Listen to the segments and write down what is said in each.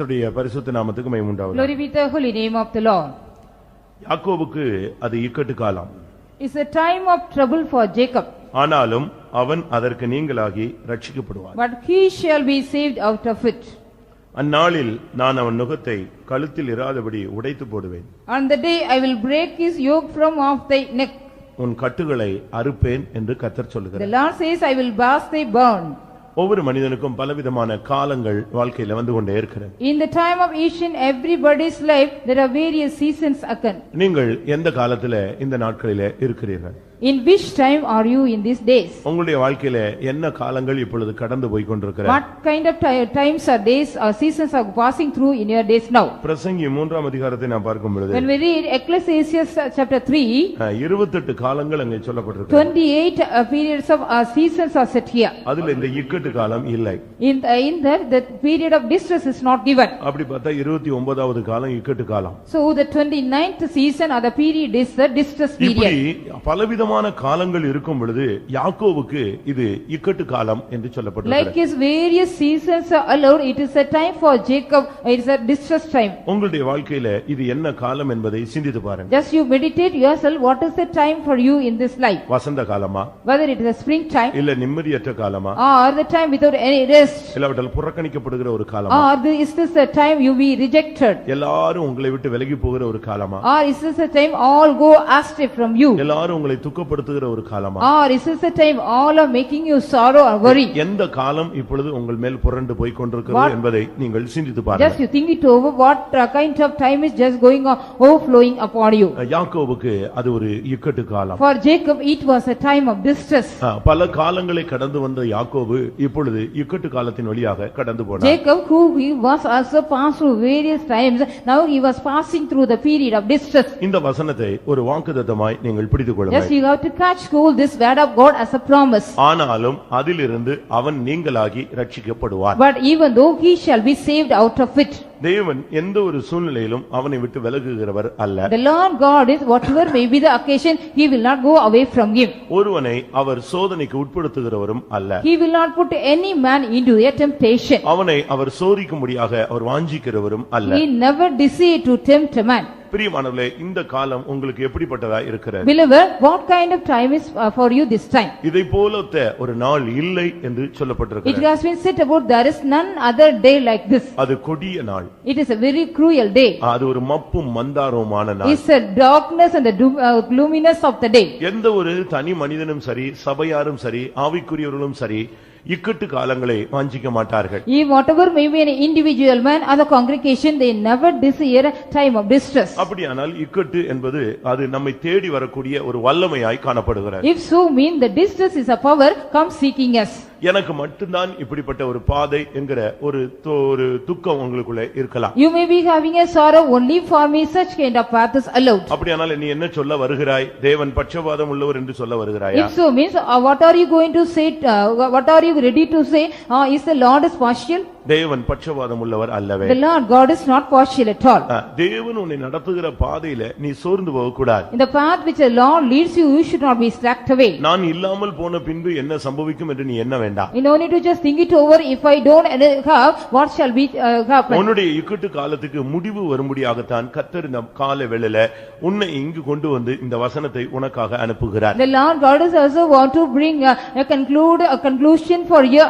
கர்த்தருடைய பரிசுத்த நாமத்துக்கு மகிமை உண்டாவதாக. Glory be to the holy name of the Lord. யாக்கோபுக்கு அது இக்கட்டு காலம். It's a time of trouble for Jacob. ஆனாலும் அவன் அதற்கு நீங்களாகி ரட்சிக்கப்படுவான். But he shall be saved out of it. அந்நாளில் நான் அவன் நுகத்தை கழுத்தில் இராதபடி உடைத்து போடுவேன். On the day I will break his yoke from off thy neck. உன் கட்டுகளை அறுப்பேன் என்று கர்த்தர் The சொல்லுகிறார். Lord says, I will burst thy bond. ஒவ்வொரு மனிதனுக்கும் பலவிதமான காலங்கள் வாழ்க்கையில வந்து கொண்டே இருக்கிறது. In the time of each and everybody's life, there are various seasons occur. நீங்கள் எந்த காலத்திலே இந்த நாட்களிலே இருக்கிறீர்கள்? In which time are you in these days? உங்களுடைய வாழ்க்கையில என்ன காலங்கள் இப்பொழுது கடந்து போய் கொண்டிருக்கிறது? What kind of times or days or seasons are passing through in your days now? பிரசங்கி 3ஆம் அதிகாரத்தை நாம் பார்க்கும் பொழுது When we read Ecclesiastes chapter 3, 28 காலங்கள் அங்கே சொல்லப்பட்டிருக்கு. 28 periods of seasons are set here. அதுல இந்த இக்கட்டு காலம் இல்லை. In that the period of distress is not given. அப்படி பார்த்தா 29வது காலம் இக்கட்டு காலம். So the 29th season or the period is the distress இப்படி period. பலவிதமான காலங்கள் இருக்கும் பொழுது யாக்கோபுக்கு இது இக்கட்டு காலம் என்று Like சொல்லப்பட்டிருக்கிறது. his various seasons are allowed, it is a time for Jacob, it is a distress time. உங்களுடைய வாழ்க்கையில இது என்ன காலம் என்பதை சிந்தித்து பாருங்க. Just you meditate yourself, what is the time for you in this life? வசந்த காலமா, Whether it is a spring time இல்ல நிம்மதியற்ற காலமா, or the time without any rest, இல்லாவிட்டால் புறக்கணிக்கப்படுகிற ஒரு காலமா, or is this the time you be rejected, எல்லாரும் உங்களை விட்டு விலகி போகிற ஒரு காலமா, or is this the time all go astray from you, எல்லாரும் உங்களை துக்கப்படுத்துகிற ஒரு காலமா, or is this the time all are making you sorrow or worry? எந்த காலம் இப்பொழுது உங்கள் மேல் புரண்டு போய் கொண்டிருக்கிறது என்பதை நீங்கள் சிந்தித்து பாருங்க. Just you think it over, what kind of time is just going on overflowing upon you. யாக்கோபுக்கு அது ஒரு இக்கட்டு காலம். For Jacob it was a time of distress. பல காலங்களை கடந்து வந்த யாக்கோபு இப்பொழுது இக்கட்டு காலத்தின் வழியாக கடந்து போனார். Jacob, who he was also passed through various times, now he was passing through the period of distress. இந்த வசனத்தை ஒரு வாக்குத்தத்தமாய் நீங்கள் பிடித்துக் Yes, கொள்ளுங்கள். you have to catch hold this word of God as a promise. ஆனாலும் அதிலிருந்து அவன் நீங்களாகி ரட்சிக்கப்படுவார். But even though he shall be saved out of it. தேவன் எந்த ஒரு சூழ்நிலையிலும் அவனை விட்டு விலகுகிறவர் அல்ல. The Lord God is, whatever may be the occasion, he will not go away from him. ஒருவனை அவர் சோதனைக்கு உட்படுத்துகிறவரும் அல்ல. He will not put any man into a temptation. அவனை அவர் சோதிக்கும்படியாக அவர் வாஞ்சிக்கிறவரும் அல்ல. He never desired to tempt a man. பிரியமானவர்களே, இந்த காலம் உங்களுக்கு எப்படிப்பட்டதா இருக்கிறது? Believer, what kind of time is for you this time? இதை போலத்த ஒரு நாள் இல்லை என்று It சொல்லப்பட்டிருக்கிறது. has been said about there is none other day like this. அது கொடிய நாள். It is a very cruel day. அது ஒரு மப்பும் மந்தாரமான நாள். It's a darkness and the gloominess of the day. எந்த ஒரு தனி மனிதனும் சரி, சபையாரும் சரி, ஆவிக்குரியவர்களும் சரி, இக்கட்டு காலங்களை வாஞ்சிக்க மாட்டார்கள். If whatever may be an individual man or the congregation, they never desire a time of distress. அப்படியானால் இக்கட்டு என்பது அது நம்மை தேடி வரக்கூடிய ஒரு வல்லமையாய் காணப்படுகிறது. If so mean the distress is a power come seeking us. எனக்கு மட்டும்தான் இப்படிப்பட்ட ஒரு பாதை என்கிற ஒரு துக்கம் உங்களுக்குள்ள இருக்கலாம். You may be having a sorrow, only for me such kind of path is allowed. அப்படியானால் நீ என்ன சொல்ல வருகிறாய்? தேவன் பட்சபாதம் உள்ளவர் என்று சொல்ல வருகிறாயா? If so means what are you going to say, what are you ready to say? Is the Lord is partial? தேவன் பட்சபாதம் உள்ளவர் அல்லவே. The Lord God is not partial at all. தேவன் உன்னை நடத்துகிற பாதையில நீ சோர்ந்து போக கூடாது. In the path which the Lord leads you, you should not be slacked away. நான் இல்லாமல் போன பின்பு என்ன சம்பவிக்கும் என்று நீ என்ன வேண்டாம். You don't need to just think it over, if I don't have, what shall be happen? உன்னுடைய இக்கட்டு காலத்துக்கு முடிவு வரும்படியாகத்தான் கர்த்தர் இந்த காலை வேளையில உன்னை இங்கு கொண்டு வந்து இந்த வசனத்தை உனக்காக அனுப்புகிறார். The Lord God is also want to bring a conclusion for your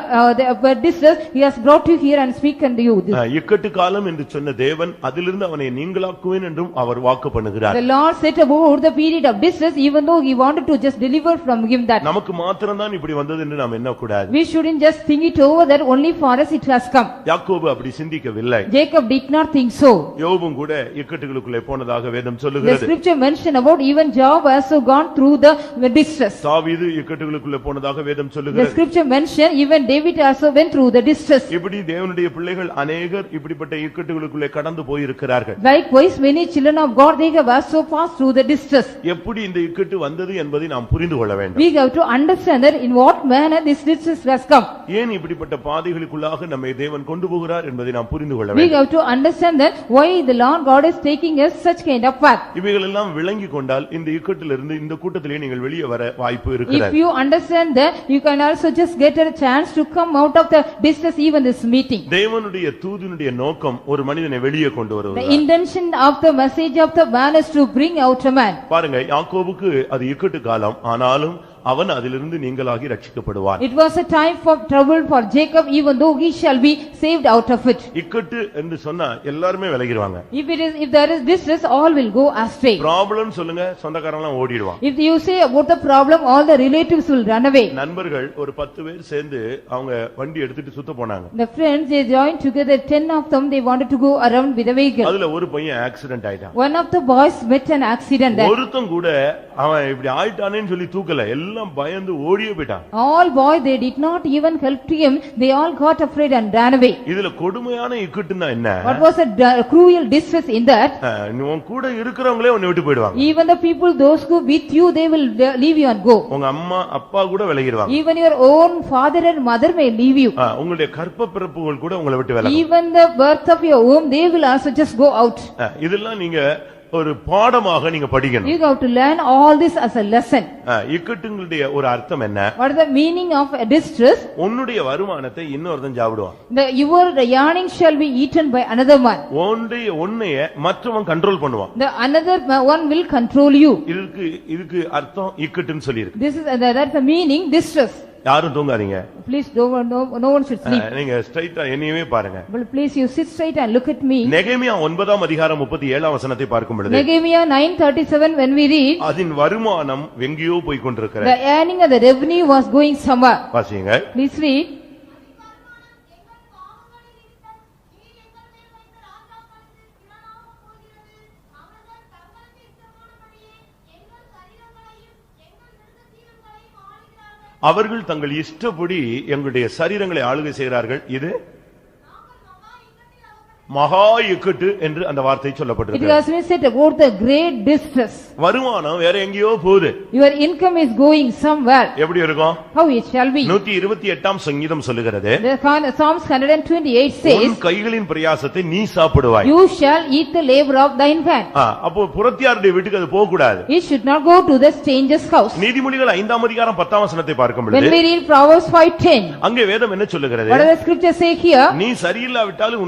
the distress. He has brought you here and speak unto you. இக்கட்டு காலம் என்று சொன்ன தேவன் அதிலிருந்து அவனை நீங்களாக்குவேன் என்றும் அவர் வாக்கு பண்ணுகிறார். The Lord said about the period of distress, even though he wanted to just deliver from him that. நமக்கு மாத்திரம்தான் இப்படி வந்தது என்று நாம் எண்ணக்கூடாது. We shouldn't just think it over that only for us it has come. யாக்கோபு அப்படி சிந்திக்கவில்லை. Jacob did not think so. யோபும் கூட இக்கட்டுகளுக்குள்ளே போனதாக வேதம் The சொல்லுகிறது. scripture mention about even Job also gone through the distress. தாவீது இக்கட்டுகளுக்குள்ளே போனதாக வேதம் The சொல்லுகிறது. scripture mention even David also went through the distress. இப்படி தேவனுடைய பிள்ளைகள் அநேகர் இப்படிப்பட்ட இக்கட்டுகளுக்குள்ளே கடந்து போய் இருக்கிறார்கள். Likewise many children of God, they have also passed through the distress. எப்படி இந்த இக்கட்டு வந்தது என்பதை நாம் புரிந்து கொள்ள வேண்டும். We have to understand that in what manner this distress has come. ஏன் இப்படிப்பட்ட பாதைகளுக்குள்ளாக நம்மை தேவன் கொண்டு போகிறார் என்பதை நாம் புரிந்து கொள்ள We வேண்டும். have to understand that why the Lord God is taking us such kind of path. இவைகள் எல்லாம் விளங்கி கொண்டால் இந்த இக்கட்டிலிருந்து இந்த கூட்டத்திலே நீங்கள் வெளியே வர வாய்ப்பு இருக்கிறது. If you understand that, you can also just get a chance to come out of the distress even this meeting. meeting. தேவனுடைய தூதினுடைய நோக்கம் ஒரு மனிதனை வெளியே கொண்டு The வருவது. intention of the message of the man is to bring out a man. பாருங்க, யாக்கோபுக்கு அது இக்கட்டு காலம், ஆனாலும் அவன் அதிலிருந்து நீங்களாகி ரட்சிக்கப்படுவான். It was a time for trouble for Jacob, even though he shall be saved out of it. இக்கட்டு என்று சொன்னா எல்லாருமே விலகிடுவாங்க. If there is distress, all will go astray. Problem சொல்லுங்க, சொந்தக்காரங்க எல்லாம் ஓடிடுவான். If you say about the problem, all the relatives will run away. நண்பர்கள் ஒரு 10 பேர் சேர்ந்து அவங்க வண்டி எடுத்துட்டு சுத்த போனாங்க. The friends, they joined together, 10 of them, they wanted to go around with a vehicle. அதுல ஒரு பையன் ஆக்சிடென்ட் ஆயிட்டான். One of the boys met an accident there. ஒருத்தன் கூட அவன் இப்படி ஆயிட்டானேன்னு சொல்லி தூக்கல, எல்லாம் பயந்து ஓடியே போயிட்டான். All boys, they did not even help to him, they all got afraid and ran away. இதுல கொடுமையான இக்கட்டுன்னா என்ன? What was a cruel distress in that? உன் கூட இருக்கிறவங்களே உன்னை விட்டு போயிடுவாங்க. Even the people, those who with you, they will leave you and go. உங்க அம்மா அப்பா கூட விலகிடுவாங்க. Even your own father and mother may leave you. உங்களுடைய கற்ப பிறப்புகள் கூட உங்களை விட்டு விலகும். Even the birth of your womb, they will also just go out. இதெல்லாம் நீங்க ஒரு பாடமாக நீங்க படிக்கணும். You have to learn all this as a lesson. இக்கட்டுங்களுடைய ஒரு அர்த்தம் என்ன? What is the meaning of a distress? உன்னுடைய வருமானத்தை இன்னொருத்தன் சாப்பிடுவான். Your yearning shall be eaten by another one. உன்னைய மற்றவன் கண்ட்ரோல் பண்ணுவான். The another one will control you. இதுக்கு அர்த்தம் இக்கட்டுன்னு சொல்லியிருக்கு. This is that's the meaning, distress. யாரும் தூங்காதீங்க. Please no one should sleep. நீங்க ஸ்ட்ரைட்டா என்னையவே பாருங்க. But please you sit straight and look at me. நெகேமியா 9ஆம் அதிகாரம் 37ஆம் வசனத்தை பார்க்கும் பொழுது, Nehemiah 9:37, when we read, அதன் வருமானம் எங்கேயோ போய் கொண்டிருக்கிறது. the earning of the revenue was going somewhere. வாசிங்க. Please read. அவர்கள் தங்கள் இஷ்டப்படி எங்களுடைய சரீரங்களை ஆளுகை செய்கிறார்கள். இது மகா இக்கட்டு என்று அந்த வார்த்தை It சொல்லப்பட்டிருக்கு. has been said about the great distress. வருமானம் வேற எங்கேயோ போகுது. Your income is going somewhere. எப்படி இருக்கும்? How it shall be? 128ஆம் சங்கீதம் சொல்லுகிறது, The Psalms 128 உன் says, கைகளின் பிரயாசத்தை நீ சாப்பிடுவாய். you shall eat the labor of thine hand. அப்போ புறத்தியாருடைய வீட்டுக்கு அது போக கூடாது. It should not go to the stranger's house. நீதிமொழிகள் 5ஆம் அதிகாரம் 10ஆம் வசனத்தை பார்க்கும் When பொழுது, we read Proverbs 5:10, அங்கே வேதம் என்ன சொல்லுகிறது? what does the scripture say here? நீ சரியில்லாவிட்டாலும்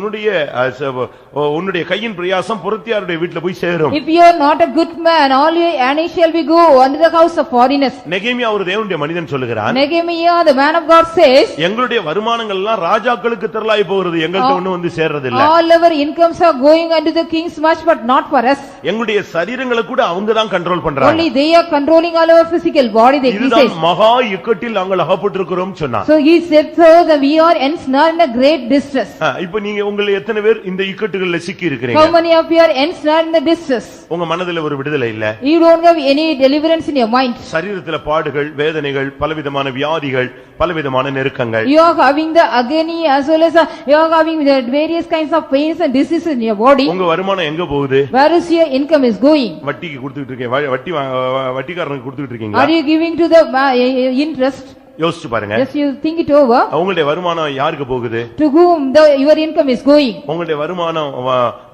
உன்னுடைய கையின் பிரயாசம் புறத்தியாருடைய வீட்டுல போய் சேரும். If you are not a good man, all your earnings shall be go under the house of foreigners. நெகேமியா ஒரு தேவனுடைய மனிதன் சொல்லுகிறான், Nehemiah, the man of God, says, எங்களுடைய வருமானங்கள் எல்லாம் ராஜாக்களுக்கு திரளாய் போகிறது, எங்கள்ட்ட ஒண்ணு வந்து சேர்றது இல்ல. all our incomes are going unto the kings much, but not for us. எங்களுடைய சரீரங்களை கூட அவங்க தான் கண்ட்ரோல் பண்றாங்க. Only they are controlling all our physical body. இதுதான் மகா இக்கட்டில் நாங்கள் அகப்பட்டிருக்கிறோம் சொன்னார். So he said, so that we are ensnared in a great distress. இப்ப நீங்க உங்களை எத்தனை பேர் இந்த இக்கட்டுகள்ல சிக்கி இருக்கிறீங்க? How many of you are ensnared in the distress? உங்க மனதில ஒரு விடுதலை இல்ல. You don't have any deliverance in your mind. சரீரத்தில பாடுகள், வேதனைகள், பலவிதமான வியாதிகள், பலவிதமான நெருக்கங்கள். You are having the agony as well as you are having the various kinds of pains and diseases in your body. உங்க வருமானம் எங்க போகுது? Where is your income is going? வட்டிக்கு கொடுத்துட்டு இருக்கீங்க, வட்டிக்காரனுக்கு கொடுத்துட்டு இருக்கீங்களா? Are you giving to the interest? யோசிச்சு பாருங்க. Yes, you think it over. உங்களுடைய வருமானம் யாருக்கு போகுது? To whom your income is going? உங்களுடைய வருமானம்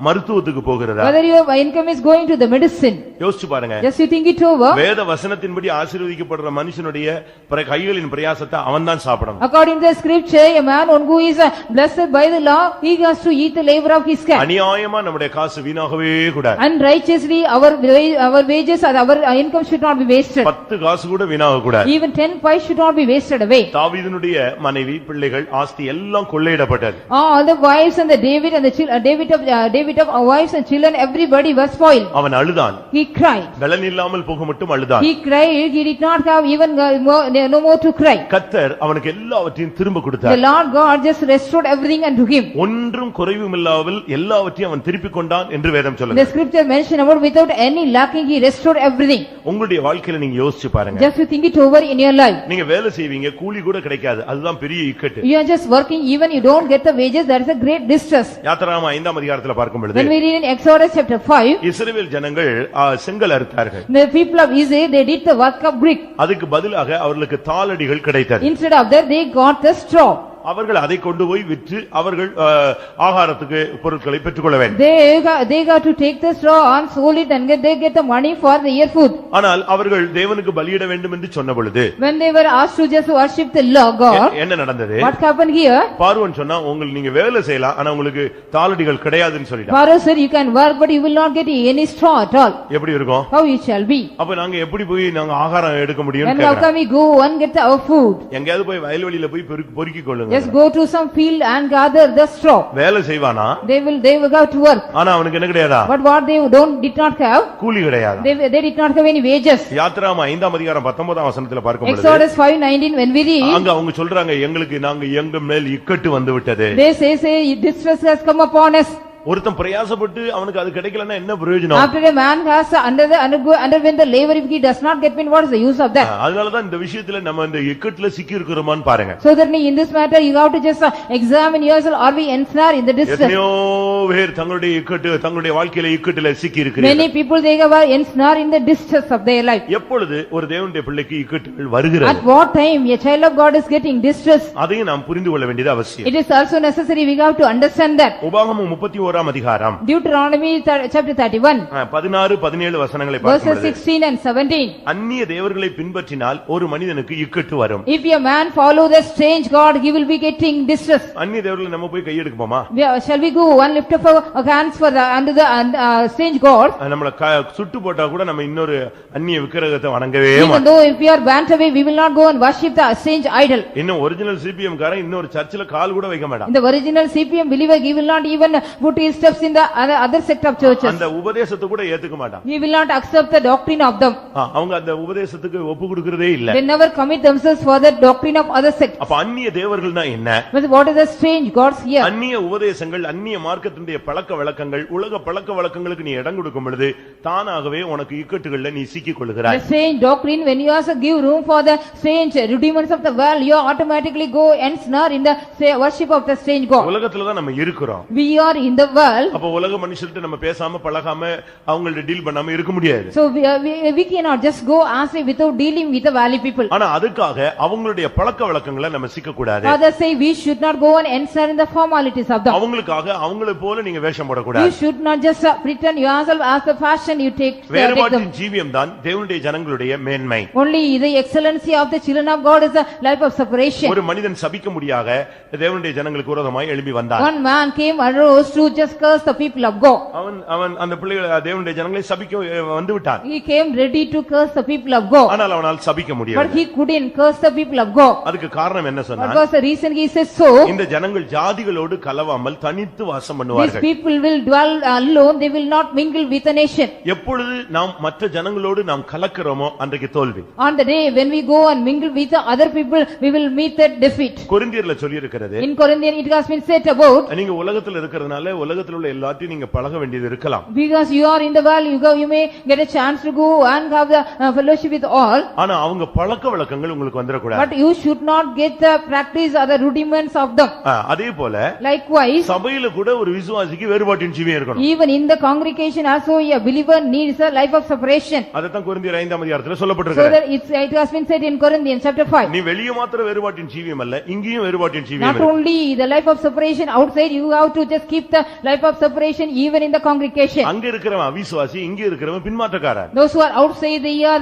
மருத்துவத்துக்கு போகிறதா? Whether your income is going to the medicine? யோசிச்சு பாருங்க. Yes, you think it over. வேத வசனத்தின்படி ஆசீர்வதிக்கப்படுற மனுஷனுடைய கைகளின் பிரயாசத்தை அவன்தான் சாப்பிடணும். According to the scripture, a man who is blessed by the law, he has to eat the labor of his hand. அநியாயமா நம்முடைய காசு வீணாகவே கூடாது. Unrighteously our wages or our income should not be wasted. 10 காசு கூட வீணாக கூடாது. Even 10 paise should not be wasted away. தாவீதுனுடைய மனைவி, பிள்ளைகள், ஆஸ்தி எல்லாம் கொள்ளையிடப்பட்டது. All the wives and the David and the David of wives and children, everybody was spoiled. அவன் அழுதான். He cried. பலன் இல்லாமல் போக மட்டும் அழுதான். He cried. He did not have even no more to cry. கர்த்தர் அவனுக்கு எல்லாவற்றையும் திரும்ப The கொடுத்தார். Lord God just restored everything unto him. ஒன்றும் குறைவுமில்லாமல் எல்லாவற்றையும் அவன் திருப்பிக் கொண்டான் என்று வேதம் The சொல்லுது. scripture mention about without any lacking he restored everything. உங்களுடைய வாழ்க்கையில நீங்க யோசிச்சு பாருங்க. Just to think it over in your life. நீங்க வேலை செய்வீங்க, கூலி கூட கிடைக்காது, அதுதான் பெரிய இக்கட்டு. You are just working, even you don't get the wages, that is a great distress. யாத்திராகமம் 5ஆம் அதிகாரத்துல பார்க்கும் பொழுது, When we read in Exodus chapter 5, இஸ்ரவேல் ஜனங்கள் செங்கல் அறுத்தார்கள். the people of Israel, they did the work of brick. அதுக்கு பதிலாக அவர்களுக்கு தாளடிகள் கிடைத்தது. Instead of that, they got the straw. அவர்கள் அதை கொண்டு போய் விற்று அவர்கள் ஆகாரத்துக்கு பொருட்களை பெற்றுக்கொள்ள வேண்டும். They got to take the straw and sold it and they get the money for the year food. ஆனால் அவர்கள் தேவனுக்கு பலியிட வேண்டும் என்று சொன்ன பொழுது when they were asked to just worship the Lord God, என்ன நடந்தது? what happened here? பார்வோன் சொன்னா உங்களுக்கு நீங்க வேலை செய்யலாம் ஆனா உங்களுக்கு தாளடிகள் கிடையாதுன்னு சொல்லிட்டான். Pharaoh said you can work but you will not get any straw at all. எப்படி இருக்கும்? How it shall be? அப்ப நாங்க எப்படி போய் நாங்க ஆகாரம் எடுக்க முடியும்? And how can we go and get our food? எங்கயாவது போய் வயல்வெளியில போய் பொறுக்கி கொள்ளுங்க. Just go to some field and gather the straw. வேலை செய்வானா? They will go to work. ஆனா அவனுக்கு என்ன கிடையாதா? But what they did not have? கூலி கிடையாது. They did not have any wages. யாத்திராகமம் 5ஆம் அதிகாரம் 19ஆம் வசனத்துல பார்க்கும் பொழுது Exodus 5:19 when we read, அங்க அவங்க சொல்றாங்க எங்களுக்கு நாங்க எங்க மேல் இக்கட்டு வந்து விட்டது. they say distress has come upon us. ஒருத்தன் பிரயாசப்பட்டு அவனுக்கு அது கிடைக்கலன்னா என்ன பிரயோஜனம்? After a man has underwent the labor, if he does not get paid, what is the use of that? அதனால தான் இந்த விஷயத்துல நம்ம இந்த இக்கட்டுல சிக்கி இருக்கிறோமான்னு பாருங்க. So that in this matter you have to just examine yourself, are we ensnared in the distress? எத்தனையோ பேர் தங்களுடைய இக்கட்டு தங்களுடைய வாழ்க்கையில இக்கட்டுல சிக்கி இருக்கிறார்கள். Many people they are ensnared in the distress of their life. எப்பொழுது ஒரு தேவனுடைய பிள்ளைக்கு இக்கட்டுகள் வருகிறது? At what time a child of God is getting distress? அதையும் நாம் புரிந்து கொள்ள வேண்டியது அவசியம். It is also necessary we have to understand that. உபாகமம் 31ஆம் அதிகாரம் Deuteronomy chapter 31 16 17 வசனங்களை verses பார்க்கும்போது 16 and 17. அந்நிய தேவர்களை பின்பற்றினால் ஒரு மனிதனுக்கு இக்கட்டு வரும். If a man follow the strange god, he will be getting distress. அந்நிய தேவர்களை நம்ம போய் கையெடுக்குமா? Shall we go and lift up our hands for the under the strange god? நம்மள சுட்டு போட்டா கூட நம்ம இன்னொரு அந்நிய விக்கிரகத்தை வணங்கவே Even மாட்டோம். though if we are burnt away, we will not go and worship the strange idol. இன்னும் ஒரிஜினல் சிபிஎம் காரன் இன்னொரு சர்ச்சில கால் கூட வைக்க மாட்டான். In the original CPM believer, he will not even put his steps in the other sect of churches. அந்த உபதேசத்தை கூட ஏத்துக்க மாட்டான். He will not accept the doctrine of them. அவங்க அந்த உபதேசத்துக்கு ஒப்பு கொடுக்கிறதே இல்ல. They never commit themselves for the doctrine of other sects. அப்ப அந்நிய தேவர்கள்னா என்ன? But what is the strange gods here? அந்நிய உபதேசங்கள் அந்நிய மார்க்கத்தினுடைய பழக்க வழக்கங்கள் உலக பழக்க வழக்கங்களுக்கு நீ இடம் கொடுக்கும் பொழுது தானாகவே உனக்கு இக்கட்டுகள்ல நீ சிக்கிக் கொள்கிறாய். The strange doctrine, when you also give room for the strange rudiments of the world, you automatically go and snare in the worship of the strange god. உலகத்துல தான் நம்ம இருக்கிறோம். We are in the world. அப்ப உலக மனுஷர்கிட்ட நம்ம பேசாம பழகாம அவங்கள்ட்ட deal பண்ணாம இருக்க முடியாது. So we cannot just go as without dealing with the valley people. ஆனா அதுக்காக அவங்களுடைய பழக்க வழக்கங்களை நம்ம சிக்க கூடாது. Others say we should not go and enter in the formalities of them. அவங்களுக்காக அவங்களை போல நீங்க வேஷம் போட கூடாது. You should not just pretend yourself as the fashion you take them. வேறுபாட்டின் ஜீவியம் தான் தேவனுடைய ஜனங்களுடைய மேன்மை. Only the excellency of the children of God is the life of separation. ஒரு மனிதன் சபிக்க முடியாக தேவனுடைய ஜனங்களுக்கு விரோதமாய் எழும்பி வந்தான். One man came and rose to just curse the people of God. அவன் அந்த பிள்ளைகளை தேவனுடைய ஜனங்களை சபிக்க வந்து விட்டான். He came ready to curse the people of God. ஆனால் அவனால் சபிக்க But முடியவில்லை. he couldn't curse the people of God. அதுக்கு காரணம் என்ன What சொன்னான்? was the reason he said so? இந்த ஜனங்கள் ஜாதிகளோடு கலவாமல் தனித்து வாசம் These பண்ணுவார்கள். people will dwell alone, they will not mingle with a nation. எப்பொழுது நாம் மற்ற ஜனங்களோடு நாம் கலக்கிறோமோ அன்றைக்கு தோல்வி. On the day when we go and mingle with the other people, we will meet the defeat. கொரிந்தியர்ல சொல்லி இருக்கிறது. In Corinthians it has been said about, நீங்க உலகத்துல இருக்கிறதுனால உலகத்துல உள்ள எல்லாத்தையும் நீங்க பழக வேண்டியது இருக்கலாம். because you are in the world, you may get a chance to go and have the fellowship with all. ஆனா அவங்க பழக்க வழக்கங்கள் உங்களுக்கு வந்துடக்கூடாது. But you should not get the practice or the rudiments of them. அதே போல Likewise, சபையில கூட ஒரு விசுவாசிக்கு வேறுபாட்டின் ஜீவியம் இருக்கணும். even in the congregation also a believer needs a life of separation. அதத்தான் கொரிந்தியர் 5ஆம் அதிகாரத்துல So சொல்லப்பட்டிருக்கு. that it has been said in Corinthians chapter 5. நீ வெளிய மாத்திர வேறுபாட்டின் ஜீவியம் அல்ல, இங்கேயும் வேறுபாட்டின் ஜீவியம் Not இருக்கு. only the life of separation outside, you have to just keep the life of separation even in the congregation. அங்க இருக்கிறவன் அவிசுவாசி, இங்க இருக்கிறவன் பின்மாற்றக்காரன். Those who are outside, they are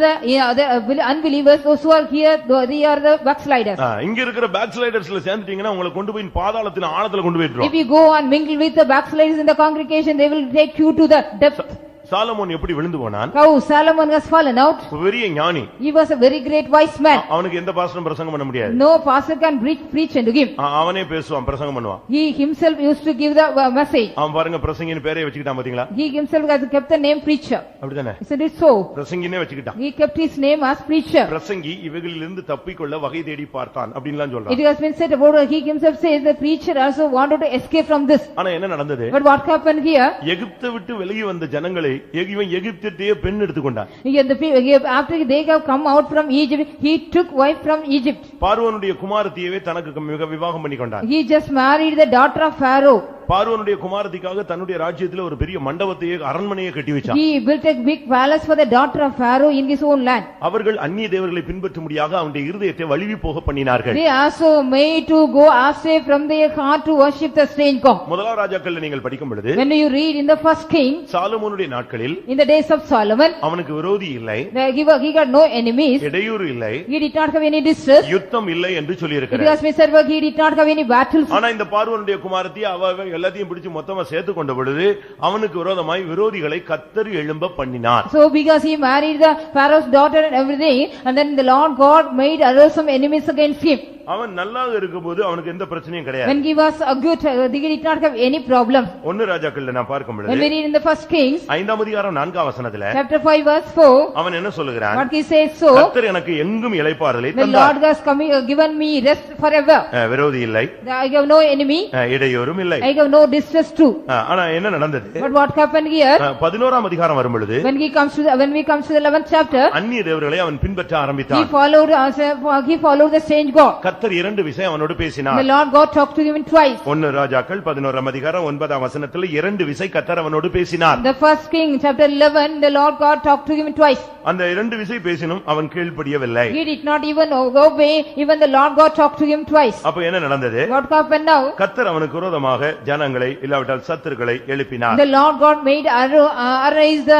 the unbelievers. Those who are here, they are the backsliders. இங்க இருக்கிற பேக்ஸ்லைடர்ஸ்ல சேர்ந்துட்டீங்கன்னா உங்களை கொண்டு போய் பாதாளத்தின் ஆழத்துல கொண்டு போயிடுறோம். If you go and mingle with the backsliders in the congregation, they will take you to the depth. Solomon எப்படி விழுந்து போனான்? How Solomon has fallen out. பெரிய ஞானி. He was a very great wise man. அவனுக்கு எந்த பாஸ்டரும் பிரசங்கம் பண்ண முடியாது. No pastor can preach unto him. அவனே பேசுவான், பிரசங்கம் பண்ணுவான். He himself used to give the message. அவன் பாருங்க பிரசங்கின்னு பேரே வச்சுக்கிட்டான் பாத்தீங்களா? He himself has kept the name preacher. அப்படிதானே? Isn't it so? பிரசங்கினே வச்சுக்கிட்டான். He kept his name as preacher. பிரசங்கி இவைகளிலிருந்து தப்பிக்கொள்ள வகை தேடி பார்த்தான் அப்படின்லாம் It சொல்றான். has been said about he himself says the preacher also wanted to escape from this. ஆனா என்ன நடந்தது? But what happened here? எகிப்தை விட்டு வெளியே வந்த ஜனங்களை இவன் எகிப்திலேயே பெண் எடுத்துக்கொண்டான். After they have come out from Egypt, he took wife from Egypt. பார்வோனுடைய குமாரத்தியவே தனக்கு விவாகம் பண்ணி கொண்டான். He just married the daughter of Pharaoh. பார்வோனுடைய குமாரத்திக்காக தன்னுடைய ராஜ்யத்திலே ஒரு பெரிய மண்டபத்தையே அரண்மனையை கட்டி வச்சான். He built a big palace for the daughter of Pharaoh in his own land. அவர்கள் அந்நிய தேவர்களை பின்பற்றும்படியாக அவனுடைய இருதயத்தை வழுவி போக பண்ணினார்கள். They also made to go astray from their heart to worship the strange god. முதலாம் ராஜாக்கள்ல நீங்கள் படிக்கும் பொழுது When you read in the first king, சாலமோனுடைய நாட்களில் in the days of Solomon, அவனுக்கு விரோதி இல்லை, he got no enemies, இடையூறு இல்லை, he did not have any distress, யுத்தம் இல்லை என்று சொல்லி it இருக்கிறார். was miserable, he did not have any battles. ஆனா இந்த பார்வோனுடைய குமாரத்தி அவ எல்லாத்தையும் பிடிச்சு மொத்தமா சேர்த்து கொண்ட பொழுது அவனுக்கு விரோதமாய் விரோதிகளை கர்த்தர் எழும்ப பண்ணினார். So because he married the Pharaoh's daughter and everything, and then the Lord God made arose some enemies against him. அவன் நல்லாக இருக்கும்போது அவனுக்கு எந்த பிரச்சனையும் கிடையாது. When he was a good, he did not have any problem. ஒன்னு ராஜாக்கள்ல நான் பார்க்கும் When we பொழுது read in the first Kings, 5ஆம் அதிகாரம் 4ஆம் வசனத்துல chapter 5 verse 4, அவன் என்ன சொல்லுகிறான்? what he says so, கர்த்தர் எனக்கு எங்கும் இளைப்பாறலை the தந்தார். Lord has given me rest forever. விரோதி இல்லை, I have no enemy, இடையூறும் இல்லை. I have no distress too. ஆனா என்ன நடந்தது? But what happened here, 11ஆம் அதிகாரம் வரும் பொழுது when we come to the 11th chapter, அந்நிய தேவர்களை அவன் பின்பற்ற he ஆரம்பித்தான். followed the strange god. கர்த்தர் இரண்டு விஷயம் அவனோடு The பேசினார். Lord God talked to him twice. ஒன்னு ராஜாக்கள் 11ஆம் அதிகாரம் 9ஆம் வசனத்துல இரண்டு விசை கர்த்தர் அவனோடு பேசினார். The first king, chapter 11, the Lord God talked to him twice. அந்த இரண்டு விசை பேசினும் அவன் கீழ்ப்படியவில்லை. He did not even obey, even the Lord God talked to him twice. அப்ப என்ன நடந்தது? What happened now? கர்த்தர் அவனுக்கு விரோதமாக ஜனங்களை இல்லாவிட்டால் சத்துருக்களை எழுப்பினார். The Lord God made arise the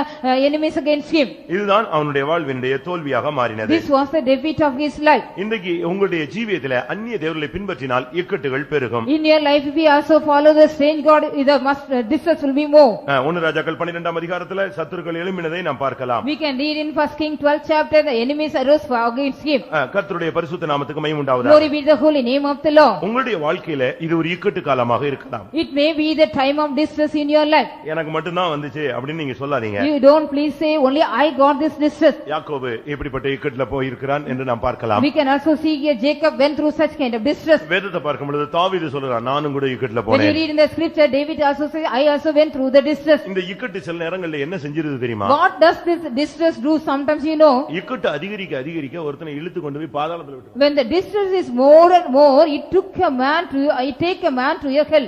enemies against him. இதுதான் அவனுடைய வாழ்வினுடைய தோல்வியாக மாறினது. This was the defeat of his life. இன்றைக்கு உங்களுடைய ஜீவியத்திலே அந்நிய தேவர்களை பின்பற்றினால் இக்கட்டுகள் பெருகும். In your life, if you also follow the strange god, the distress will be more. ஒன்னு ராஜாக்கள் 12ஆம் அதிகாரத்துல சத்துருக்கள் எழும்பினதை நாம் பார்க்கலாம். We can read in first King 12th chapter, the enemies arose against him. கர்த்தருடைய பரிசுத்த நாமத்துக்கு மகிமை உண்டாவதாக. Glory be to the holy name of the Lord. உங்களுடைய வாழ்க்கையில இது ஒரு இக்கட்டு காலமாக இருக்கலாம். It may be the time of distress in your life. எனக்கு மட்டும் தான் வந்துச்சு அப்படின்னு நீங்க சொல்லாதீங்க. You don't please say only I got this distress. யாக்கோபு இப்படிப்பட்ட இக்கட்டுல போய் இருக்கிறான் என்று நாம் பார்க்கலாம். We can also see here Jacob went through such kind of distress. வேதத்தை பார்க்கும் பொழுது தாவீது சொல்றான் நானும் கூட இக்கட்டுல When you போனேன். read in the scripture, David also says, I also went through the distress. இந்த இக்கட்டு சில நேரங்கள்ல என்ன செஞ்சிருது தெரியுமா? What does this distress do? Sometimes you know, இக்கட்டு அதிகரிக்க அதிகரிக்க ஒருத்தனை இழுத்து கொண்டு போய் பாதாளத்துல விட்டு when the distress is more and more, it take a man to your hell.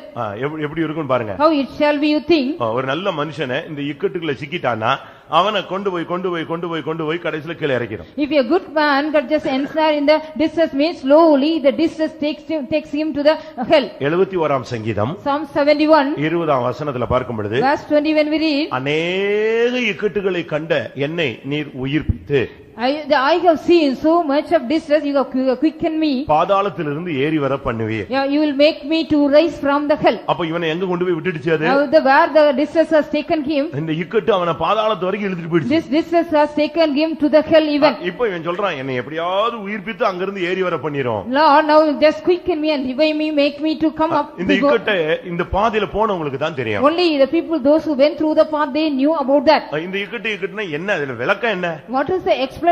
எப்படி இருக்கும்னு பாருங்க. How it shall be, you think? ஒரு நல்ல மனுஷனை இந்த இக்கட்டுக்குள்ள சிக்கிட்டானா அவனை கொண்டு போய் கடைசில கீழே இறக்கிடும். If a good man got just ensnared in the distress, means slowly the distress takes him to the hell. 71ஆம் சங்கீதம் Psalm 71 20ஆம் வசனத்துல பார்க்கும் பொழுது verse 20, when we read, அநேக இக்கட்டுகளை கண்ட என்னை நீர் உயிர்ப்பித்து I have seen so much of distress, you have quickened me. பாதாளத்திலிருந்து ஏறி வர பண்ணுவீர். You will make me to rise from the hell. அப்ப இவனை எங்க கொண்டு போய் விட்டுடுச்சு அது? Now where the distress has taken him, இந்த இக்கட்டு அவனை பாதாளத்து வரைக்கும் இழுத்துட்டு போயிடுச்சு. this distress has taken him to the hell even. இப்போ இவன் சொல்றான் என்னை எப்படியாவது உயிர்ப்பித்து அங்கிருந்து ஏறி வர பண்ணிரும். Lord, now just quicken me and revive me, make me to come up. இந்த இக்கட்டை இந்த பாதையில போனவங்களுக்கு தான் தெரியும். Only the people, those who went through the path, they knew about that. இந்த இக்கட்டுனா என்ன, அதுல விளக்கம் என்ன? What is the explanation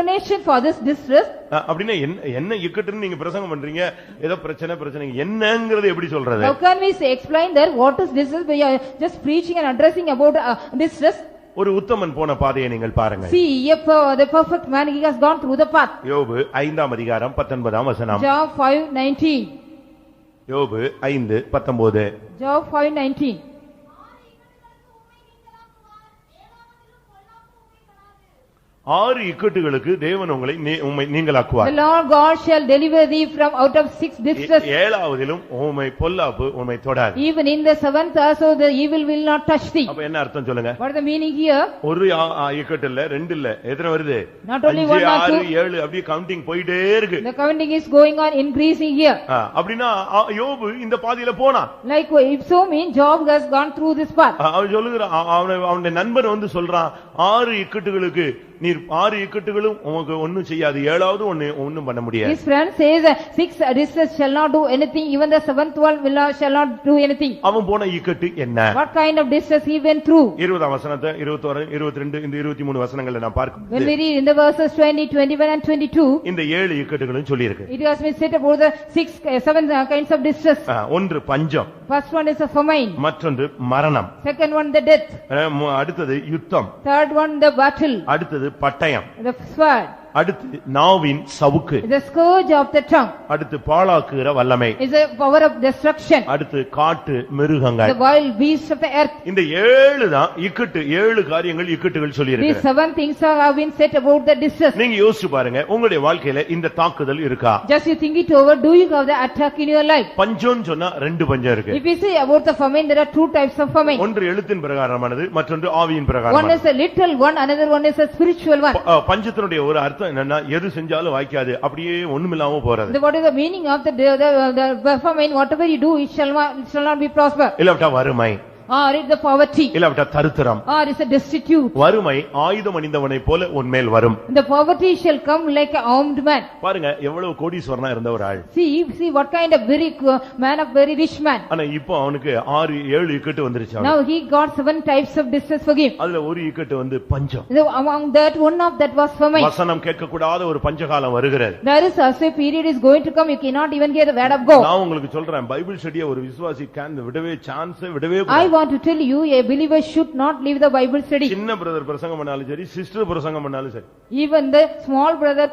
for this distress? அப்படினா என்ன இக்கட்டுன்னு நீங்க பிரசங்கம் பண்றீங்க, ஏதோ பிரச்சனை என்னங்கிறது எப்படி சொல்றது? How can we say explain that what is distress? We are just preaching and addressing about distress. ஒரு உத்தமன் போன பாதையை நீங்கள் பாருங்க. See, the perfect man, he has gone through the path. யோபு 5ஆம் அதிகாரம் 19ஆம் வசனம். Job 5:19. யோபு 5:19. Job 5:19. 6 இக்கட்டுகளுக்கு தேவன் உங்களை நீங்களாக்குவார். The Lord God shall deliver thee from out of 6 distress. 7ஆவதிலும் உம்மை பொல்லாப்பு உம்மை தொடாது. Even in the 7th also the evil will not touch thee. அப்ப என்ன அர்த்தம் சொல்லுங்க? What is the meaning here? ஒரு இக்கட்டு இல்ல, ரெண்டு இல்ல, எத்தனை வருது? Not only 1 or 2, 6 7 அப்படியே கவுண்டிங் போயிட்டே இருக்கு. the counting is going on increasing here. அப்படினா யோபு இந்த பாதையில போனான். Like if so mean Job has gone through this path. அவன் சொல்லுகிறான், அவனுடைய நண்பன் வந்து சொல்றான் 6 இக்கட்டுகளுக்கு நீர் 6 இக்கட்டுகளும் உனக்கு ஒண்ணும் செய்யாது, 7வது ஒண்ணும் பண்ண முடியாது. His friend says 6 distress shall not do anything, even the 7th one shall not do anything. அவன் போன இக்கட்டு என்ன? What kind of distress he went through? 20ஆம் வசனத்தை 21 22 இந்த 23 வசனங்களை நான் பார்க்கும். When we read in the verses 20, 21 and 22, இந்த 7 இக்கட்டுகளும் சொல்லி இருக்கு. it has been said about the 7 kinds of distress. ஒன்று பஞ்சம். First one is a famine. மற்றொன்று மரணம். Second one the death. அடுத்தது யுத்தம். Third one the battle. அடுத்தது பட்டயம். The sword. அடுத்து நாவின் சவுக்கு, is the scourge of the tongue, அடுத்து பாழாக்குகிற வல்லமை, is the power of destruction, அடுத்து காட்டு மிருகங்கள். the wild beasts of the earth. இந்த 7 தான் இக்கட்டு, 7 காரியங்கள் இக்கட்டுகள் சொல்லி These இருக்கு. 7 things have been said about the distress. நீங்க யோசிச்சு பாருங்க, உங்களுடைய வாழ்க்கையில இந்த தாக்குதல் இருக்கா? Just you think it over, do you have the attack in your life? பஞ்சம் சொன்னா 2 பஞ்சம் இருக்கு. If you say about the famine, there are 2 types of famine. ஒன்று எழுத்தின் பிரகாரமானது, மற்றொன்று ஆவியின் One பிரகாரமானது. is a literal one, another one is a spiritual one. பஞ்சத்தினுடைய ஒரு அர்த்தம் என்னன்னா, எது செஞ்சாலும் வாய்க்காது, அப்படியே ஒண்ணுமில்லாம போறது. What is the meaning of the famine? Whatever you do, it shall not be prosper. இல்லாவிட்டா வறுமை, Or it's the poverty. இல்லாவிட்டா தரித்திரம். Or it's a destitute. வறுமை ஆயுதம் அணிந்தவனை போல உன்மேல் வரும். The poverty shall come like an armed man. பாருங்க எவ்வளவு கோடீஸ்வரனா இருந்த ஒரு ஆள். See what kind of very man of very rich man. ஆனா இப்போ அவனுக்கு 6-7 இக்கட்டு வந்துருச்சு. Now he got 7 types of distress for him. அதுல ஒரு இக்கட்டு வந்து பஞ்சம். So among that, one of that was famine. வசனம் கேட்க கூடாத ஒரு பஞ்சகாலம் வருகிறது. There is also a period is going to come, you cannot even hear the word of God. நான் உங்களுக்கு சொல்றேன், பைபிள் ஸ்டடியை ஒரு விசுவாசி விடவே சான்ஸ் விடவே I want to tell you, a believer should not leave the Bible study. சின்ன brother பிரசங்கம் பண்ணாலும் சரி, சிஸ்டர் பிரசங்கம் பண்ணாலும் சரி, Even the small brother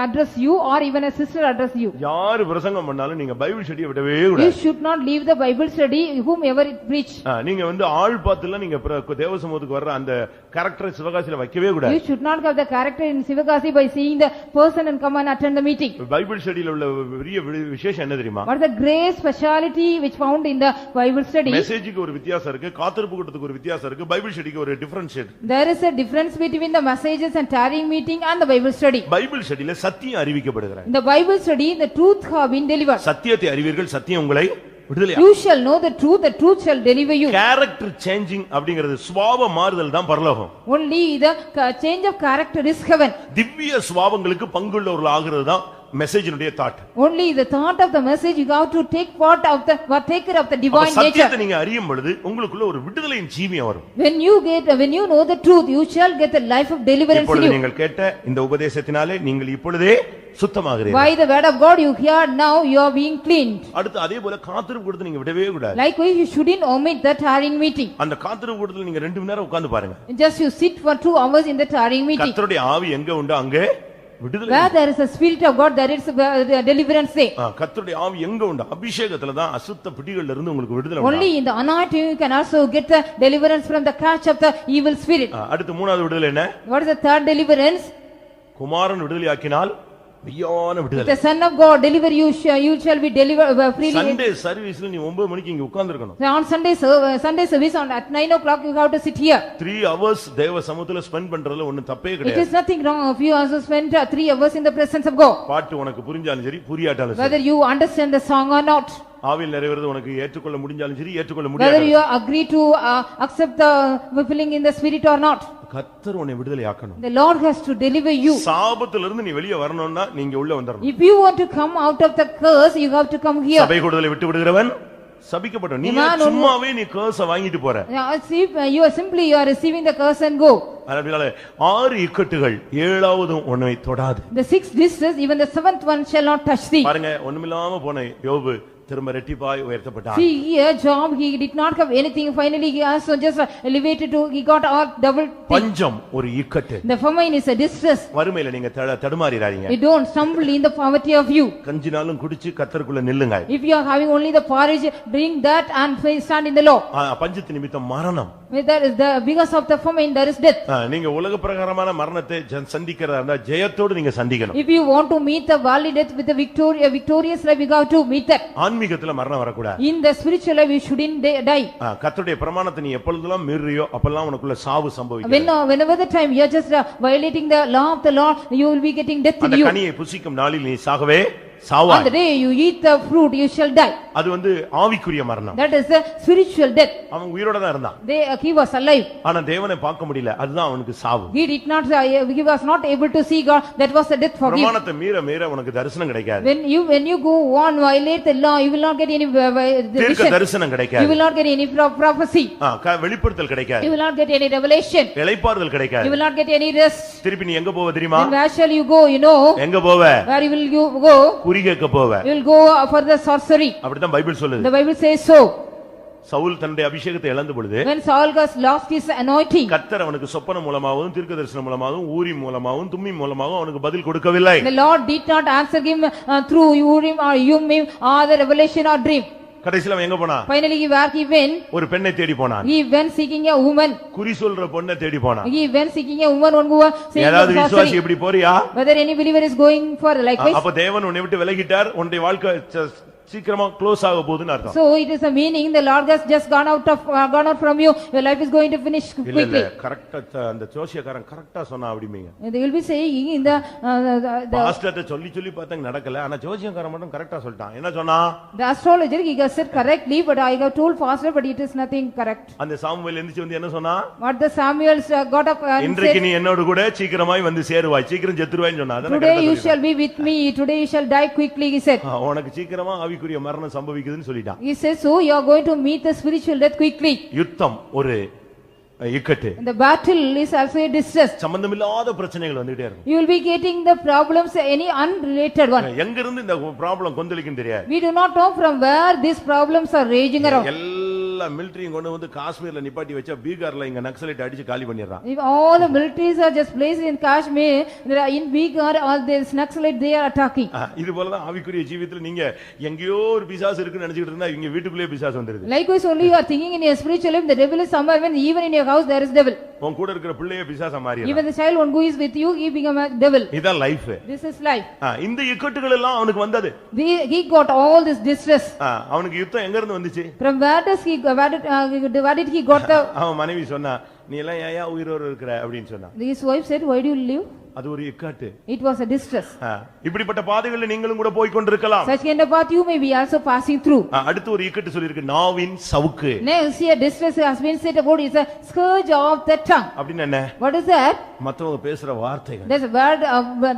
address you or even a sister address you. யாரு பிரசங்கம் பண்ணாலும் நீங்க பைபிள் ஸ்டடியை விடவே You கூடாது. should not leave the Bible study whomever it preach. நீங்க வந்து ஆள் பார்த்துலாம் நீங்க தேவசமூகத்துக்கு வர்ற அந்த கேரக்டரை சிவகாசியில வைக்கவே கூடாது. You should not have the character in Sivakasi by seeing the person and come and attend the meeting. Bible ஸ்டடியில உள்ள பெரிய விசேஷம் என்ன தெரியுமா? What is the great speciality which found in the Bible study? மெசேஜுக்கு ஒரு வித்தியாசம் இருக்கு, காத்திருப்பு கூட்டத்துக்கு ஒரு வித்தியாசம் இருக்கு, பைபிள் ஸ்டடிக்கு ஒரு differentiate. There is a difference between the messages and tarrying meeting and the Bible study. Bible ஸ்டடியில சத்தியம் அறிவிக்கப்படுகிறது. In the Bible study, the truth have been delivered. சத்தியத்தை அறிவீர்கள், சத்தியம் உங்களை விடுதலை. You shall know the truth shall deliver you. Character changing அப்படிங்கிறது சுபாவ மாறுதல் தான் பரலோகம். Only the change of character is heaven. திவ்ய சுபாவங்களுக்கு பங்குள்ளவர்கள் ஆகிறது தான் மெசேஜினுடைய thought. Only the thought of the message you have to take part of the partaker of the divine nature. சத்தியத்தை நீங்க அறியும் பொழுது உங்களுக்குள்ள ஒரு விடுதலையின் ஜீவியம் வரும். When you know the truth, you shall get the life of deliverance in இப்பொழுது you. நீங்கள் கேட்ட இந்த உபதேசத்தினாலே நீங்கள் இப்பொழுதே சுத்தமாகிறீர்கள். By the word of God you hear, now you are being cleaned. அடுத்து அதே போல காத்திருப்பு கூட்டத்தை நீங்க விடவே கூடாது. Likewise you shouldn't omit the tarrying meeting. அந்த காத்திருப்பு கூட்டத்தில் நீங்க 2 மணி நேரம் உட்கார்ந்து பாருங்க. Just you sit for 2 hours in the tarrying meeting. கர்த்தருடைய ஆவி எங்க உண்டோ அங்கே விடுதலை. Where there is a spirit of God, there is deliverance there. கர்த்தருடைய ஆவி எங்க உண்டோ அபிஷேகத்துல தான் அசுத்த பிடிகள்ல இருந்து உங்களுக்கு விடுதலை. Only in the anointing you can also get the deliverance from the catch of the evil spirit. அடுத்து மூணாவது விடுதலை என்ன? What is the third deliverance? குமாரன் விடுதலையாக்கினால் மெய்யான விடுதலை. The son of God deliver you, you shall be delivered freely. Sunday சர்வீஸ்ல நீ 9 மணிக்கு இங்க உட்கார்ந்து இருக்கணும். On Sunday service at 9 o'clock you have to sit here. 3 hours தேவ சமூகத்துல ஸ்பெண்ட் பண்றதுல ஒண்ணும் தப்பே It கிடையாது. is nothing wrong if you also spend 3 hours in the presence of God. பாட்டு உனக்கு புரிஞ்சாலும் சரி புரியாட்டாலும் சரி, Whether you understand the song or not, ஆவியில் நிறைவேறது உனக்கு ஏற்றுக்கொள்ள முடிஞ்சாலும் சரி ஏற்றுக்கொள்ள whether முடியாது, you agree to accept the filling in the spirit or not, கர்த்தர் உன்னை விடுதலை ஆக்கணும். the Lord has to deliver you. சாபத்துல இருந்து நீ வெளியே வரணும்னா நீங்க உள்ள வந்துடணும். If you want to come out of the curse, you have to come here. சபை கூடுதலை விட்டு விடுகிறவன் சபிக்கப்பட்டவன். நீ சும்மாவே நீ கர்ஸ வாங்கிட்டு போற. You are receiving the curse and go. அதனால 6 இக்கட்டுகள் 7வது உன்னை தொடாது. The 6 distresses, even the 7th one shall not touch thee. பாருங்க ஒண்ணுமில்லாம போன யோபு திரும்ப ரெட்டிப்பாய் உயர்த்தப்பட்டான். See here Job, he did not have anything, finally he also just elevated to, he got all double thing. பஞ்சம் ஒரு இக்கட்டு. The famine is a distress. வறுமையில நீங்க தடுமாறிராதீங்க. You don't stumble in the poverty of you. கஞ்சினாலும் குடிச்சு கர்த்தருக்குள்ள நில்லுங்க. If you are having only the porridge, drink that and stand in the law. பஞ்சத்து நிமித்தம் மரணம். Because of the famine there is death. நீங்க உலக பிரகாரமான மரணத்தை சந்திக்கிறதா இருந்தா ஜெயத்தோடு நீங்க சந்திக்கணும். If you want to meet the worldly death with the victorious life, you have to meet that. ஆன்மீகத்துல மரணம் வரக்கூடாது. In the spiritual life you shouldn't die. கர்த்தருடைய பிரமாணத்தை நீ எப்பொழுதெல்லாம் மீறியோ அப்பெல்லாம் உனக்குள்ள சாவு சம்பவிக்கும். Whenever the time you are just violating the law of the Lord, you will be getting death in you. அந்த கனியை புசிக்கும் நாளில் நீ சாகவே சாவாய். On the day you eat the fruit, you shall die. அது வந்து ஆவிக்குரிய மரணம். That is the spiritual death. அவன் உயிரோட தான் இருந்தான். He was alive. ஆனா தேவனை பார்க்க முடியல, அதுதான் அவனுக்கு சாவு. He was not able to see God. That was the death for him. பிரமாணத்தை மீற உனக்கு தரிசனம் கிடைக்காது. When you go on violate the law, you will not get any தீர்க்க தரிசனம் கிடைக்காது. You will not get any prophecy. வெளிப்படுத்தல் கிடைக்காது. You will not get any revelation. இளைப்பாறுதல் கிடைக்காது. You will not get any rest. திருப்பி நீ எங்க போவ தெரியுமா? Then where shall you go, you know? எங்க போவ? Where will you go? குறி கேட்க போவ. You will go for the sorcery. அப்படிதான் பைபிள் சொல்லுது. The Bible says so. Saul தன்னுடைய அபிஷேகத்தை இழந்த பொழுது when Saul has lost his anointing, கர்த்தர் அவனுக்கு சொப்பனம் மூலமாகவும் தீர்க்கதரிசனம் மூலமாகவும் ஊரி மூலமாகவும் தும்மி மூலமாகவும் அவனுக்கு பதில் கொடுக்கவில்லை. the Lord did not answer him through Urim or Thummim or the revelation or dream. கடைசில அவன் எங்க போனான்? Finally where he went, ஒரு பெண்ணை தேடி போனான். he went seeking a woman. குறி சொல்ற பொண்ணை தேடி போனான். He went seeking a woman who was saying ஏதாவது sorcery. விசுவாசி இப்படி போறியா? Whether any believer is going for likewise. அப்ப தேவன் உன்னை விட்டு விலகிட்டார், உன்னுடைய வாழ்க்கை சீக்கிரமா க்ளோஸ் ஆக போகுதுன்னு அர்த்தம். So it is a meaning the Lord has just gone out from you, your life is going to finish quickly. இல்ல கரெக்ட்டா அந்த ஜோசியக்காரன் கரெக்ட்டா சொன்னா அப்படிமேங்க. They will be saying in the பாஸ்டர்ட்ட சொல்லி பார்த்தாங்க நடக்கல, ஆனா ஜோசியக்காரன் மட்டும் கரெக்ட்டா சொல்லிட்டான். என்ன சொன்னா? The astrologer he has said correctly, but I have told faster, but it is nothing correct. அந்த சாமுவேல் எந்திச்சு வந்து என்ன சொன்னா? What the Samuel got up and இன்றைக்கு said, நீ என்னோட கூட சீக்கிரமாய் வந்து சேருவாய், சீக்கிரம் செத்துருவாய்ன்னு சொன்னா. today you shall be with me, today you shall die quickly, he said. உனக்கு சீக்கிரமா ஆவிக்குரிய மரணம் சம்பவிக்குதுன்னு சொல்லிட்டான். He says so you are going to meet the spiritual death quickly. யுத்தம் ஒரு இக்கட்டு. The battle is also a distress. சம்பந்தமில்லாத பிரச்சனைகள் வந்துட்டே இருக்கும். You will be getting the problems, any unrelated one. எங்க இருந்து இந்த ப்ராப்ளம் கொந்தளிக்கும் தெரியாது. We do not know from where these problems are raging around. எல்லா மிலிட்டரியும் கொண்டு வந்து காஷ்மீர்ல நிப்பாட்டி வச்சா பீகார்ல இங்க நக்சலைட் அடிச்சு காலி பண்ணிடுறான். If all the militaries are just placed in Kashmir, in Bihar all these Naxalite they are attacking. இது போல தான் ஆவிக்குரிய ஜீவிதத்துல நீங்க எங்கேயோ ஒரு பிசாசு இருக்குன்னு நினைச்சிட்டு இருந்தா இங்க வீட்டுக்குள்ளே பிசாசு வந்துருது. Likewise only you are thinking in your spiritual life the devil is somewhere, when even in your house there is devil. உன் கூட இருக்கிற பிள்ளையே பிசாசா மாறிடுறான். Even the child one who is with you he become a devil. இதான் life. This is life. இந்த இக்கட்டுகள் எல்லாம் அவனுக்கு வந்தது. He got all this distress. அவனுக்கு யுத்தம் எங்க இருந்து வந்துச்சு? From where did he got the அவன் மனைவி சொன்னா நீ எல்லாம் ஏன் உயிரோடு இருக்கிற அப்படின்னு சொன்னா. His wife said why do you live? அது ஒரு இக்கட்டு. It was a distress. இப்படிப்பட்ட பாதைகளில் நீங்களும் கூட போய் கொண்டிருக்கலாம். Such kind of path you may be also passing through. அடுத்து ஒரு இக்கட்டு சொல்லிருக்கு நாவின் சவுக்கு. Next here distress has been said about is a scourge of the tongue. அப்படினா என்ன? What is that? மத்தவங்க பேசுற வார்த்தைகள். There's a word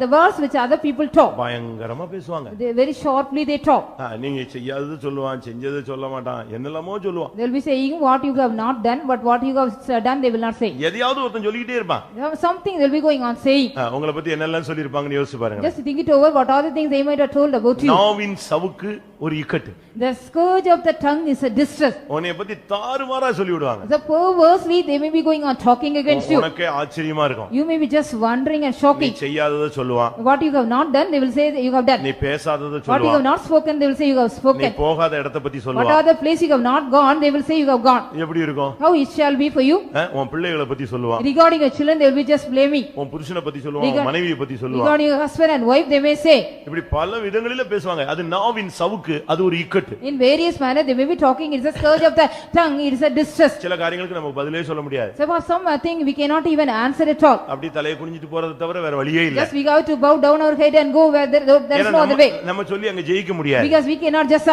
the words which other people talk. பயங்கரமா பேசுவாங்க. They very shortly they talk. நீங்க செய்யாதது சொல்லுவான், செஞ்சது சொல்ல மாட்டான், என்னெல்லாமோ சொல்லுவான். They will be saying what you have not done, but what you have done they will not say. எதையாவது ஒருத்தன் சொல்லிட்டே இருப்பான். Something they will be going on saying. உங்களை பத்தி என்னெல்லாம் சொல்லிருப்பாங்கன்னு யோசிச்சு பாருங்க. Just think it over, what are the things they might have told about you. நாவின் சவுக்கு ஒரு இக்கட்டு. The scourge of the tongue is a distress. உன்னை பத்தி தாறுமாறா சொல்லி விடுவாங்க. The perversely they may be going on talking against you. உனக்கே ஆச்சரியமா இருக்கும். You may be just wondering and shocking. நீ செய்யாததை சொல்லுவான். What you have not done they will say that you have done. நீ பேசாததை What you have சொல்லுவான். not spoken they will say you have spoken. நீ போகாத இடத்தை பத்தி What சொல்லுவான். are the place you have not gone they will say you have gone. எப்படி இருக்கும்? How it shall be for you? உன் பிள்ளைகளை பத்தி சொல்லுவான். Regarding your children they will be just blaming. உன் புருஷனை பத்தி சொல்லுவான், உன் மனைவியை பத்தி சொல்லுவான். Regarding your husband and wife they may say. இப்படி பல விதங்களில பேசுவாங்க. அது நாவின் சவுக்கு, அது ஒரு இக்கட்டு. In various manner they may be talking, it is a scourge of the tongue, it is a distress. சில காரியங்களுக்கு நமக்கு பதிலே சொல்ல முடியாது. So for some thing we cannot even answer at all. அப்படி தலையை குனிஞ்சிட்டு போறது தவிர வேற வழியே இல்ல. Just we have to bow down our head and go where there is no other way. நம்ம சொல்லி அங்க ஜெயிக்க முடியாது. Because we cannot just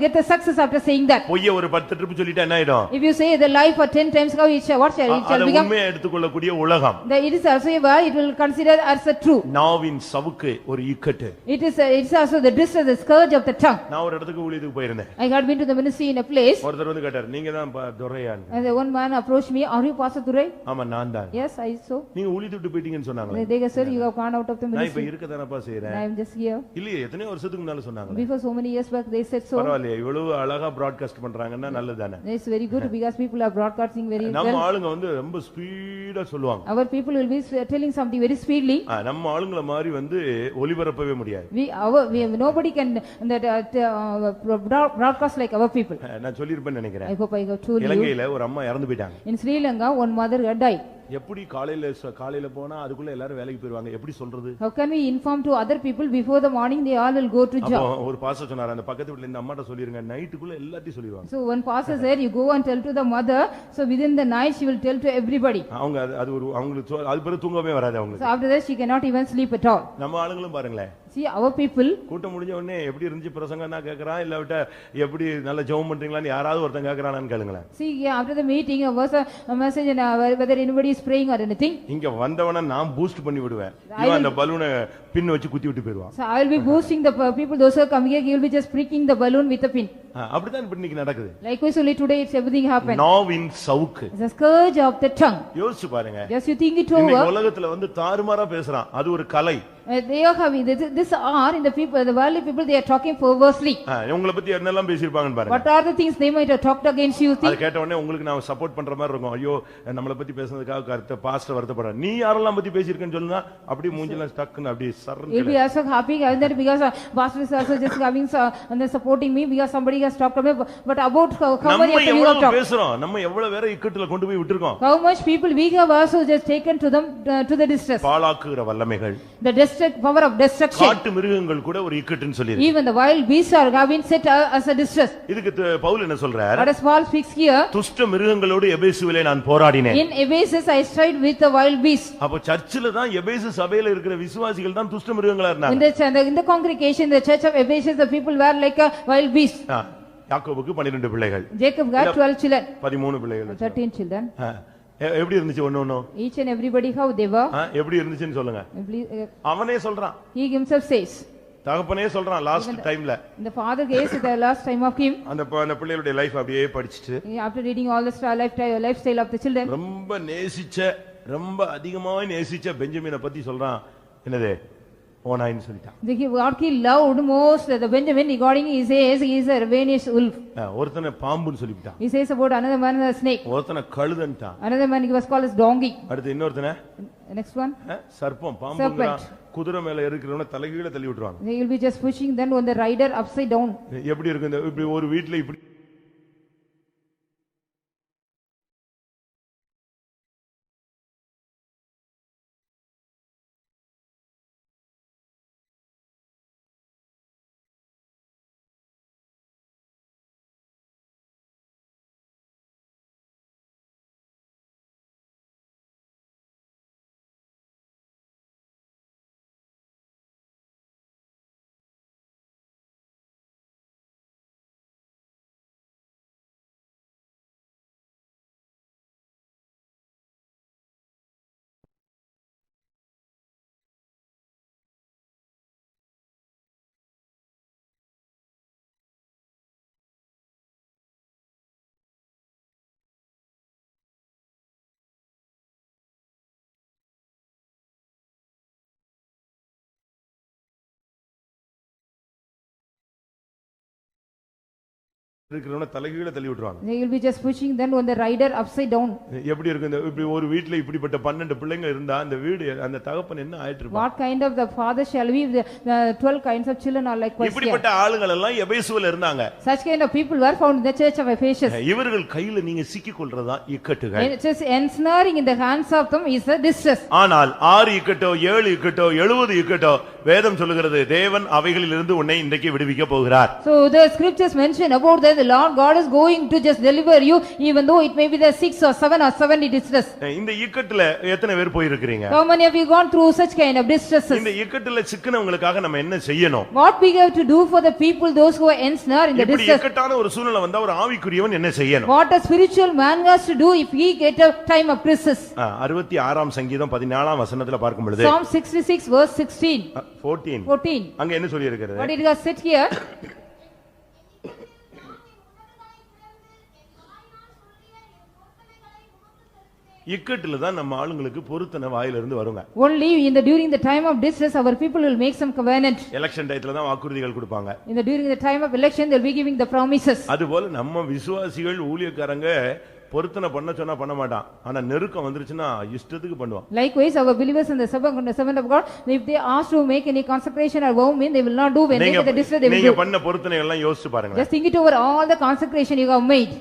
get the success after saying that. பொய்ய ஒரு 10 ட்ரிப் சொல்லிட்டா என்ன ஆயிடும்? If you say the lie for 10 times how it shall become? உண்மையை எடுத்துக்கொள்ளக்கூடிய உலகம். It is also a word it will consider as a true. நாவின் சவுக்கு ஒரு இக்கட்டு. It is also the distress, the scourge of the tongue. நான் ஒரு இடத்துக்கு ஊழியத்துக்கு போயிருந்தேன். I had been to the ministry in a place. ஒருத்தர் வந்து கேட்டார், நீங்க தான் துரையான்னு. And the one man approached me, are you Pastor Durai? ஆமா நான் தான். Yes, I so. நீங்க ஊழியத்துக்கு போயிட்டீங்கன்னு சொன்னாங்க. They said you have gone out of the நான் இப்ப ministry. இருக்க தானப்பா செய்றேன். I am just here. இல்லையே எத்தனை வருஷத்துக்கு முன்னால சொன்னாங்க. Before so many years back they said so. பரவாயில்லை, இவ்வளவு அழகா பிராட்காஸ்ட் பண்றாங்கன்னா நல்லதானே. It's very good because people are broadcasting very நம்ம well. ஆளுங்க வந்து ரொம்ப ஸ்பீடா சொல்லுவாங்க. Our people will be telling something very speedily. நம்ம ஆளுங்கள மாதிரி வந்து ஒலிபரப்பவே முடியாது. Nobody can broadcast like our people. நான் சொல்லிருப்பேன்னு நினைக்கிறேன். I hope I have told you. இலங்கையில ஒரு அம்மா இறந்து போயிட்டாங்க. In Sri Lanka one mother had died. எப்படி காலையில போனா அதுக்குள்ள எல்லாரும் வேலைக்கு போயிடுவாங்க, எப்படி சொல்றது? How can we inform to other people before the morning they all will go to job? ஒரு பாஸ்டர் சொன்னாரு, அந்த பக்கத்து வீட்ல இந்த அம்மாட்ட சொல்லிருங்க நைட்டுக்குள்ள எல்லாத்தையும் சொல்லிடுவாங்க. So one pastor said you go and tell to the mother, so within the night she will tell to everybody. அவங்க அது ஒரு அவங்களுக்கு அது பிறகு தூங்கவே வராது அவங்களுக்கு. So after that she cannot even sleep at all. நம்ம ஆளுங்களும் பாருங்களேன். See our people. கூட்டம் முடிஞ்ச உடனே எப்படி இருந்துச்சு பிரசங்கம்னா கேக்குறான், இல்ல விட்ட எப்படி நல்ல ஜெபம் பண்றீங்களான்னு யாராவது ஒருத்தன் கேக்குறானான்னு கேளுங்களேன். See after the meeting was a message and whether anybody is praying or anything. இங்க வந்தவன நான் பூஸ்ட் பண்ணி விடுவேன். இவன் அந்த பலூனை பின் வச்சு குத்தி விட்டு போயிடுவான். So I will be boosting the people, those who are coming here, he will be just pricking the balloon with a pin. அப்படிதான் இப்ப இன்னைக்கு நடக்குது. Likewise only today it's everything happened. நாவின் சவுக்கு. It's a scourge of the tongue. யோசிச்சு பாருங்க. Just you think it over. இன்னைக்கு உலகத்துல வந்து தாறுமாறா பேசுறான். அது ஒரு கலை. They are having this are in the people, the worldly people, they are talking perversely. உங்களை பத்தி என்னெல்லாம் பேசிருப்பாங்கன்னு பாருங்க. What are the things they might have talked against you? அது கேட்ட உடனே உங்களுக்கு நான் சப்போர்ட் பண்ற மாதிரி இருக்கும். ஐயோ நம்மள பத்தி பேசுனதுக்காக கரெக்ட்டா பாஸ்டர் வருத்தப்படுற. நீ யாரெல்லாம் பத்தி பேசிருக்கேன்னு சொல்லுனா அப்படியே மூஞ்சில ஸ்டக்னு அப்படியே சர்ன்னு. You'll be also happy that because pastor is also just having and then supporting me because somebody has talked about, but about how many of you have talked. பேசுறோம். நம்ம எவ்வளவு வேற இக்கட்டுல கொண்டு போய் விட்டுருக்கோம். How much people we have also just taken to them to the distress. பாழாக்குற வல்லமைகள். The power of destruction. காட்டு மிருகங்கள் கூட ஒரு இக்கட்டுன்னு சொல்லிருக்கு. Even the wild beasts are have been set as a distress. இதுக்கு பவுல் என்ன சொல்றார்? What does Paul speaks here? துஷ்ட மிருகங்களோடு எபேசுவிலே நான் போராடினேன். In Ephesus I strive with the wild beasts. அப்ப சர்ச்சில தான் எபேசு சபையில இருக்கிற விசுவாசிகள் தான் துஷ்ட மிருகங்களா இருந்தாங்க. In the congregation, the church of Ephesus, the people were like a wild beast. யாக்கோபுக்கு 12 பிள்ளைகள். Jacob got 12 children. 13 பிள்ளைகள். 13 children. எப்படி இருந்துச்சு ஒண்ணு? Each and everybody how they were. எப்படி இருந்துச்சுன்னு சொல்லுங்க. அவனே சொல்றான். He himself says. தகப்பனே சொல்றான் லாஸ்ட் டைம்ல. The father gave the last time of him. அந்த பிள்ளைகளுடைய லைஃப் அப்படியே படிச்சிட்டு. After reading all the lifestyle of the children. ரொம்ப நேசிச்ச ரொம்ப அதிகமாக நேசிச்ச பெஞ்சமினை பத்தி சொல்றான். என்னது? ஓனாயின்னு சொல்லிட்டான். What he loved most the Benjamin regarding he says he is a ravenous wolf. ஒருத்தனை பாம்புன்னு சொல்லிட்டான். He says about another man a snake. ஒருத்தனை கழுதன்ட்டான். Another man he was called as donkey. அடுத்து இன்னொருத்தனை? Next one? சர்ப்பம் பாம்புங்கறான். குதிரை மேல இருக்கிறவன தலைகீழ தள்ளி விட்டுருவாங்க. They will be just pushing then on the rider upside down. எப்படி இருக்கு இந்த இப்படி ஒரு வீட்ல இப்படி இருக்கிறவன தலைகீழ தள்ளி விட்டுருவாங்க. They will be just pushing then on the rider upside down. எப்படி இருக்கு இந்த இப்படி ஒரு வீட்ல இப்படிப்பட்ட 12 பிள்ளைங்க இருந்தா அந்த வீடு அந்த தகப்பன் என்ன ஆயிட்டு இருப்பான்? What kind of the father shall we the 12 kinds of children are like question. இப்படிப்பட்ட ஆளுங்க எல்லாம் எபேசுல இருந்தாங்க. Such kind of people were found in the church of Ephesus. இவர்கள் கையில நீங்க சிக்கிக் கொள்றதா இக்கட்டுகள். And it is ensnaring in the hands of them is a distress. ஆனால் 6 இக்கட்டோ 7 இக்கட்டோ 70 இக்கட்டோ வேதம் சொல்லுகிறது தேவன் அவைகளிலிருந்து உன்னை இன்றைக்கு விடுவிக்க போகிறார். So the scriptures mention about that the Lord God is going to just deliver you even though it may be the 6 or 7 or 70 distress. இந்த இக்கட்டுல எத்தனை பேர் போய் இருக்கீங்க? How many of you gone through such kind of distresses? இந்த இக்கட்டுல சிக்கனவங்களுக்காக நம்ம என்ன செய்யணும்? What we have to do for the people those who are ensnared in the distress? இப்படி இக்கட்டான ஒரு சூழ்நிலை வந்தா ஒரு ஆவிக்குரியவன் என்ன செய்யணும்? What a spiritual man has to do if he get a time of distress? 66ஆம் சங்கீதம் 14ஆம் வசனத்துல பார்க்கும் பொழுது Psalm 66 verse 16 14 அங்க என்ன சொல்லி இருக்கிறது? What it has said here? இக்கட்டுல தான் நம்ம ஆளுங்களுக்கு பொருத்தன வாயில இருந்து வருங்க. Only during the time of distress our people will make some covenant. Election டைத்துல தான் வாக்குறுதிகள் கொடுப்பாங்க. During the time of election they will be giving the promises. அதுபோல நம்ம விசுவாசிகள் ஊழியக்காரங்க பொருத்தனை பண்ண சொன்னா பண்ண மாட்டான். ஆனா நெருக்கம் வந்துருச்சுனா இஷ்டத்துக்கு பண்ணுவான். Likewise our believers in the servant of God if they ask to make any consecration or vow mean they will not do when they get the distress they will do. நீங்க பண்ண பொருத்தனை எல்லாம் யோசிச்சு பாருங்க. Just think it over all the consecration you have made.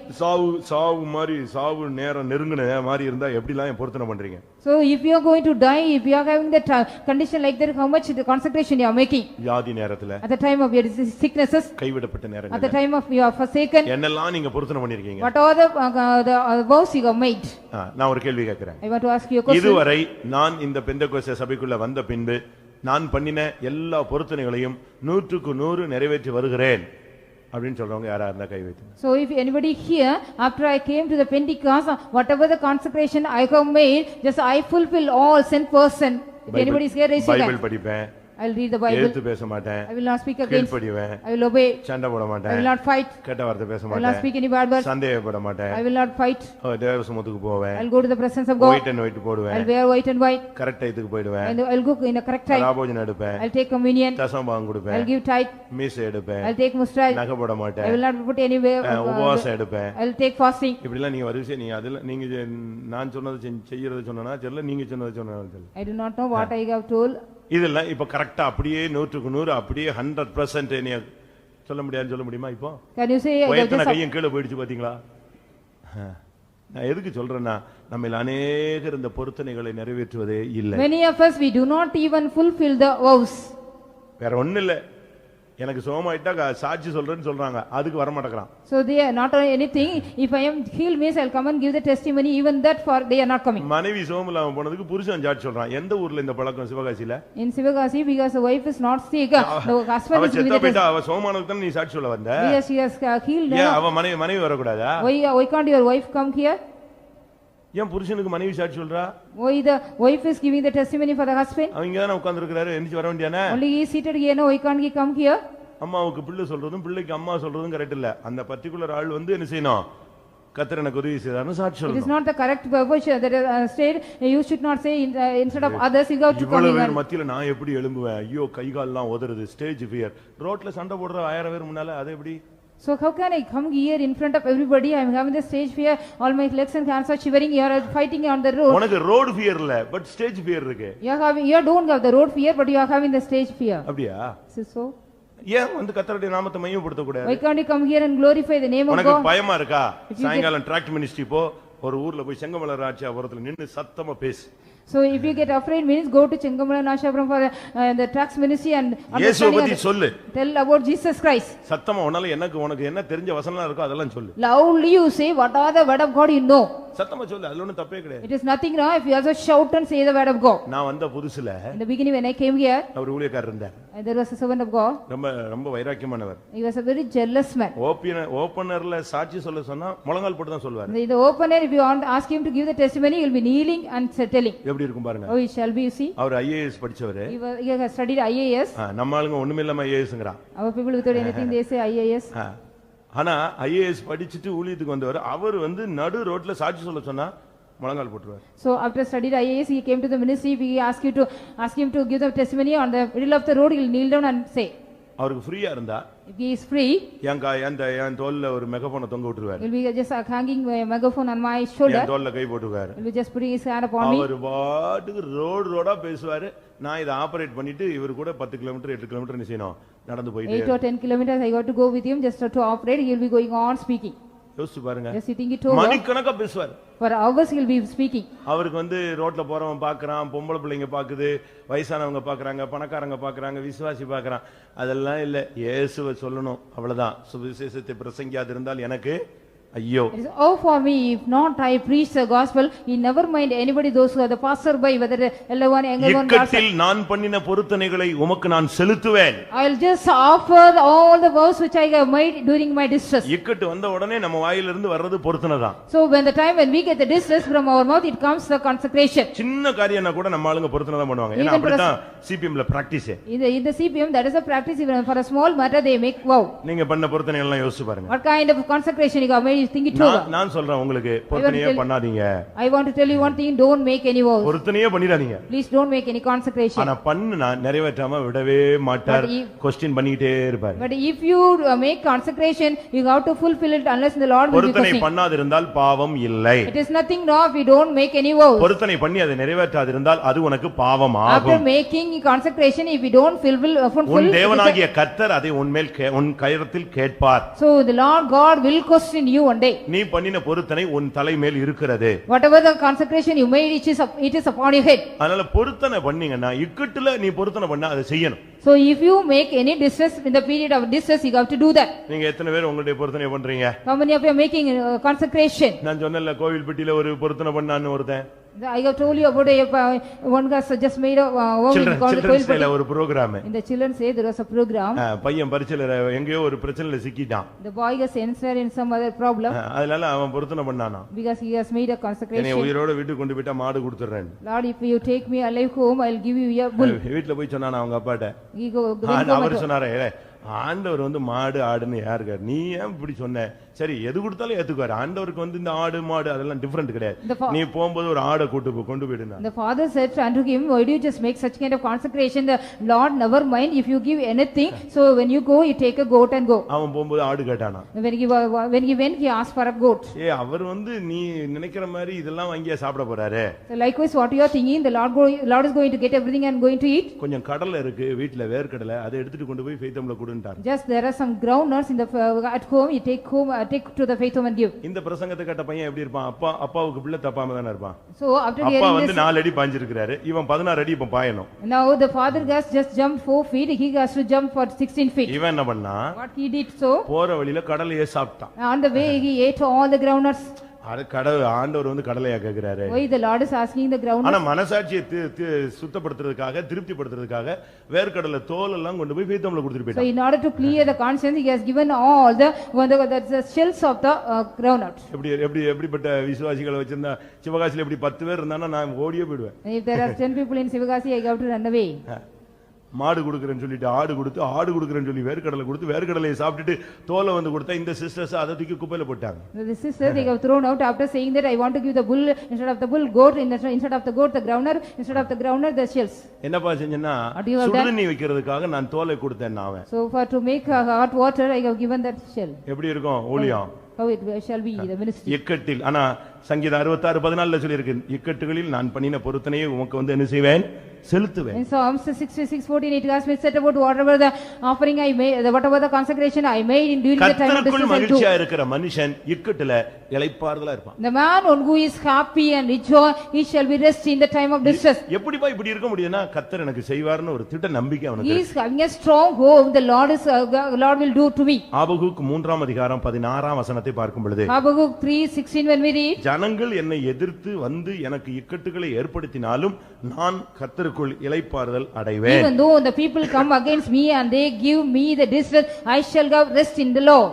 சாவு மாதிரி சாவு நேரம் நெருங்குன மாதிரி இருந்தா எப்படிலாம் பொருத்தனை பண்றீங்க? So if you are going to die if you are having that condition like that how much the consecration you are making? வியாதி நேரத்துல at the time of your sicknesses கைவிடப்பட்ட நேரங்கள்ல at the time of you are forsaken என்னெல்லாம் நீங்க பொருத்தனை பண்ணிருக்கீங்க? what are the vows you have made? நான் ஒரு கேள்வி கேக்குறேன். I want to ask you a question. இதுவரை நான் இந்த பெந்தெகோஸ்தே சபைக்குள்ள வந்த பின்பு நான் பண்ணின எல்லா பொருத்தனைகளையும் 100க்கு 100 நிறைவேற்றி வருகிறேன் அப்படினு சொல்றவங்க யாரா இருந்தா கை வைங்க. So if anybody here after I came to the Pentecost whatever the consecration I have made just I fulfill all 100%. If anybody is here raise your hand. Bible படிப்பேன் I will read the Bible. எதிர்த்து பேச மாட்டேன், I will not speak against. கீழ்ப்படிவேன், I will obey. சண்டை போட I மாட்டேன், will not fight. கெட்ட வார்த்தை பேச I will not மாட்டேன், speak any bad words. சந்தேகப்பட மாட்டேன், I will not fight. தேவசமத்துக்கு போவேன், I will go to the presence of God. White and white I போடுவேன், will wear white and white. Correct டைத்துக்கு போயிடுவேன், And I will go in a correct time. ராபோஜனம் எடுப்பேன், I will take communion. தசமபாகம் I கொடுப்பேன், will give tithe. மீசை எடுப்பேன், I will take mustache. நகை போட I மாட்டேன், will not put any way. உபவாசம் எடுப்பேன். I will take fasting. இப்படிலாம் நீங்க வரிசை நீங்க அதுல நீங்க நான் சொன்னது செய்யறது சொன்னா தெரியல, நீங்க சொன்னது சொன்னா தெரியல. I do not know what I have told. இதெல்லாம் இப்ப கரெக்டா அப்படியே 100% அப்படியே 100% என்னைய சொல்ல முடியுமா? இப்போ Can you say உயர்த்தின கையும் கீழே போயிடுச்சு பாத்தீங்களா? நான் எதுக்கு சொல்றேன்னா, நம்ம அநேகர் இந்த பொருத்தனைகளை நிறைவேற்றுவதே இல்லை. Many of us we do not even fulfill the vows. வேற ஒண்ணு இல்ல, எனக்கு சோமாயிட்டா சாட்சி சொல்றேன்னு சொல்றாங்க, அதுக்கு வர மாட்டேங்கிறான். So they are not anything. If I am healed means I will come and give the testimony. Even that for they are not coming. மனைவி சோமலாம போனதுக்கு புருஷன் சாட்சி சொல்றான். எந்த ஊர்ல இந்த பழக்கம் சிவகாசியில? In Sivagasi, because the wife is not sick, the husband அவ is giving செத்த the போயிட்டா, அவ சோமானதுக்கு தான் நீ சாட்சி சொல்ல வந்த. Yes, she has healed. ஏன் அவ மனைவி வரக்கூடாதா? Why can't your wife come here? ஏன் புருஷனுக்கு மனைவி சாட்சி சொல்றா? Why the wife is giving the testimony for the husband? அவங்க தான உட்கார்ந்து இருக்காரு, எந்திச்சு வர வேண்டியானே? Only he is seated here, no, why can't he come here? அம்மாவுக்கு பிள்ளை சொல்றதும் பிள்ளைக்கு அம்மா சொல்றதும் கரெக்ட் இல்ல. அந்த பர்టిక్యులர் ஆள் வந்து என்ன செய்யணும்? கர்த்தர் எனக்கு உதவி செய்தார்னு சாட்சி It is சொல்லணும். not the correct purpose that state. You should not say instead of others you have to come இவ்வளவு here. பேர் மத்தியில நான் எப்படி எழும்புவேன்? ஐயோ கை கால்லாம் உதறுது, ஸ்டேஜ் ஃபியர். ரோட்ல சண்டை போடுற 1000 பேர் முன்னால அது எப்படி? So how can I come here in front of everybody? I am having the stage fear. All my legs and hands are shivering. You are fighting on the road. உனக்கு road fear இல்ல, but stage fear இருக்கு. You don't have the road fear, but you are having the stage fear. அப்படியா? So ஏன் வந்து கர்த்தருடைய நாமத்தை மையப்படுத்த கூடாது? why can't you come here and glorify the name of உனக்கு God? பயமா இருக்கா? சாயங்காலம் டிராக்ட் மினிஸ்ட்ரி போ, ஒரு ஊர்ல போய் செங்கமல ராட்சியாபுரத்துல நின்னு சத்தமா பேசு. So if you get afraid means go to Chengamala Nashabram for the tax ministry and இயேசுவை பத்தி சொல்லு. tell about Jesus Christ. சத்தமா உன்னால உனக்கு என்ன தெரிஞ்ச வசனம் இருக்கோ அதெல்லாம் சொல்லு. Loudly you say what are the word of God you know. சத்தமா சொல்லு, அதுல ஒண்ணும் தப்பே கிடையாது. It is nothing now if you also shout and say the word of God. நான் வந்த புதுசுல In the beginning when I came here, அவர் ஊழியக்காரர் இருந்தார். there was a servant of God. ரொம்ப வைராக்கியமானவர். He was a very jealous man. ஓபனர்ல சாட்சி சொல்ல சொன்னா முழங்கால் போட்டு தான் சொல்வார். In the opener if you want ask him to give the testimony, he will be kneeling and telling. எப்படி இருக்கும் பாருங்க. Oh, it shall be, you see. அவர் ஐஏஎஸ் படிச்சவர். He has studied IAS. நம்ம ஆளுங்க ஒண்ணுமே இல்லாம ஐஏஎஸ்ங்கறான். Our people without anything they say IAS. ஆனா ஐஏஎஸ் படிச்சிட்டு ஊழியத்துக்கு வந்தவர், அவர் வந்து நடு ரோட்ல சாட்சி சொல்ல சொன்னா முழங்கால் போட்டுருவார். So after studied IAS he came to the ministry. We ask him to give the testimony on the middle of the road. He will kneel down and say. அவருக்கு ஃப்ரீயா இருந்தா, if he is free, என் தோல்ல ஒரு மெகாபோனை தொங்க விட்டுருவார். he will be just hanging a megaphone on my shoulder. என் தோல்ல கை போட்டுவார். He will be just putting his hand upon me. அவர் பாட்டுக்கு ரோடா பேசுவாரு. நான் இத ஆபரேட் பண்ணிட்டு இவர் கூட 10 கிலோமீட்டர் 8 கிலோமீட்டர் என்ன செய்யணும், நடந்து போயிட்டே 8 or 10 kilometers I got to go with him just to operate. He will be going on speaking. யோசிச்சு பாருங்க. Just sitting it over. மணிக்கணக்கா பேசுவார். For hours he will be speaking. அவருக்கு வந்து ரோட்ல போறவன் பாக்குறான், பொம்பளை பிள்ளைங்க பாக்குது, வயசானவங்க பாக்குறாங்க, பணக்காரங்க பாக்குறாங்க, விசுவாசி பாக்குறான். அதெல்லாம் இல்ல, இயேசுவை சொல்லணும் அவ்வளவுதான். சுவிசேஷத்தை பிரசங்கியாது இருந்தால் எனக்கு ஐயோ. It is oh for me if not I preach the gospel. He never mind anybody, those who are the passerby, whether elder one, younger one. இக்கட்டில் நான் பண்ணின பொருத்தனைகளை உமக்கு நான் செலுத்துவேன். I will just offer all the vows which I have made during my distress. இக்கட்டு வந்த உடனே நம்ம வாயில இருந்து வர்றது பொருத்தனை தான். So when the time when we get the distress from our mouth, it comes the consecration. சின்ன காரியம்னா கூட நம்ம ஆளுங்க பொருத்தனை தான் பண்ணுவாங்க. ஏன்னா அப்படிதான் சிபிஎம்ல practice. In the CPM that is a practice. Even for a small matter they make vow. நீங்க பண்ண பொருத்தனை எல்லாம் யோசிச்சு பாருங்க. What kind of consecration you have made, you think it over. நான் சொல்றேன் உங்களுக்கு, பொருத்தனையே பண்ணாதீங்க. I want to tell you one thing, don't make any vows. பொருத்தனையே பண்ணிராதீங்க. Please don't make any consecration. ஆனா பண்ணா நிறைவேற்றாம விடவே மாட்டார். क्वेश्चन பண்ணிட்டே இருப்பார். But if you make consecration, you have to fulfill it unless the Lord will be பொருத்தனை questioning. பண்ணாதிருந்தால் பாவம் இல்லை. It is nothing no if you don't make any vows. பொருத்தனை பண்ணி அதை நிறைவேற்றாதிருந்தால் அது உனக்கு பாவம் After ஆகும். making consecration, if you don't fulfill உன் தேவனாகிய கர்த்தர் அதை உன்மேல் உன் கைரத்தில் கேட்பார். so the Lord God will question you one day. நீ பண்ணின பொருத்தனை உன் தலை மேல் இருக்கிறது. Whatever the consecration you made, it is upon your head. அதனால பொருத்தனை பண்ணீங்கன்னா இக்கட்டுல நீ பொருத்தனை பண்ணா அதை செய்யணும். So if you make any distress in the period of distress, you have to do that. நீங்க எத்தனை பேர் உங்களுடைய பொருத்தனை பண்றீங்க? How many of you are making consecration? நான் சொன்னேன்ல கோவில்பட்டியில ஒரு பொருத்தனை பண்ணான்னு ஒருத்தன். I have told you about one has just made a children's day ஒரு program. In the children's day there was a program. பையன் பரீட்சையில எங்கேயோ ஒரு பிரச்சனையில சிக்கிட்டான். The boy has entered in some other problem. அதனால அவன் பொருத்தனை பண்ணானா. Because he has made a consecration. என்னை உயிரோட வீட்டுக்கு கொண்டு போய்ட்டா மாடு கொடுத்துறேன். Lord, if you take me alive home, I will give you a bull. வீட்ல போய் சொன்னானா அவங்க அப்பாட்ட. அவர் சொன்னாரே ஆண்டவர் மாடு ஆடுன்னு யாருக்கார், நீ ஏன் இப்படி சொன்ன? சரி எது கொடுத்தாலும் ஏத்துக்குவாரு. ஆண்டவருக்கு இந்த ஆடு மாடு அதெல்லாம் டிஃபரெண்ட் கிடையாது. நீ போகும்போது ஒரு ஆடை கொண்டு போயிடுனா. The father said unto him, why do you just make such kind of consecration? The Lord never mind if you give anything. So when you go, you take a goat and go. அவன் போகும்போது ஆடு கேட்டானா. When he went, he asked for a goat. அவர் நீ நினைக்கிற மாதிரி இதெல்லாம் வாங்கியா சாப்பிட போறாரு. So likewise what you are thinking, the Lord is going to get everything and going to eat. கொஞ்சம் கடலை இருக்கு வீட்ல, வேர்க்கடலை, அதை எடுத்துட்டு கொண்டு போய் ஃபெய்த்தம்ல கொடுன்றார். Just there are some groundnuts in the at home, you take to the faith home and give. இந்த பிரசங்கத்தை கேட்ட பையன் எப்படி இருப்பான்? அப்பாவுக்கு பிள்ளை தப்பாம தான இருப்பான். So after hearing this, 4 அடி பாஞ்சிருக்காரு, இவன் 16 அடி இப்ப பாயணும். Now the father has just jumped 4 feet, he has to jump for 16 feet. இவன் என்ன பண்ணா? What he did, so போற வழியில கடலையே சாப்பிட்டான். On the way he ate all the groundnuts. ஆண்டவர் கடலையா கேக்குறாரு. Why the Lord is asking the groundnuts? ஆனா மனசாட்சியை சுத்தப்படுத்துறதுக்காக, திருப்திப்படுத்துறதுக்காக வேர்க்கடலை தோல் எல்லாம் கொண்டு போய் ஃபெய்த்தம்ல கொடுத்துட்டு போயிட்டான். So in order to clear the conscience, he has given all the shells of the groundnut. எப்படிப்பட்ட விசுவாசிகளை வச்சிருந்தா சிவகாசியில எப்படி 10 பேர் இருந்தானா நான் ஓடியே போயிடுவேன். If there are 10 people in Sivagasi, I have to run away. மாடு கொடுக்கறேன்னு சொல்லிட்டு ஆடு கொடுக்கறேன்னு சொல்லி வேர்க்கடலை கொடுத்து வேர்க்கடலையை சாப்பிட்டுட்டு தோலை கொடுத்தா இந்த சிஸ்டர்ஸ் அதை தூக்கி குப்பையில போட்டாங்க. The sisters they have thrown out after saying that I want to give the bull instead of the bull goat, instead of the goat the groundnut, instead of the groundnut the shells. என்னப்பா செஞ்சேன்னா சுடுதண்ணி வைக்கிறதுக்காக நான் தோலை கொடுத்தேன் நான். So for to make hot water I have given that shell. எப்படி இருக்கும் ஊழியம்? How it shall be the ministry. இக்கட்டில் ஆனா சங்கீதம் 66:14 சொல்லி இருக்கு, இக்கட்டுகளில் நான் பண்ணின பொருத்தனையை உமக்கு என்ன செய்வேன்? செலுத்துவேன். In Psalms 66:14 it has been said about whatever the offering I made, whatever the consecration I made in during the time of கர்த்தருக்குள் மகிழ்ச்சியா இருக்கிற மனுஷன் இக்கட்டுல இளைப்பாறுதலா இருப்பான். The man who is happy and rejoice, he shall be rest in the time of distress. எப்படிப்பா இப்படி இருக்க முடியும்னா கர்த்தர் எனக்கு செய்வார்னு ஒரு திட்ட நம்பிக்கை அவனுக்கு. He is having a strong hope the Lord will do to me. Habakkuk 3:16 வசனத்தை பார்க்கும் பொழுது Habakkuk 3:16 when we read, ஜனங்கள் என்னை எதிர்த்து வந்து எனக்கு இக்கட்டுகளை ஏற்படுத்தினாலும் நான் கர்த்தருக்குள் இளைப்பாறுதல் அடைவேன். Even though the people come against me and they give me the distress, I shall have rest in the Lord.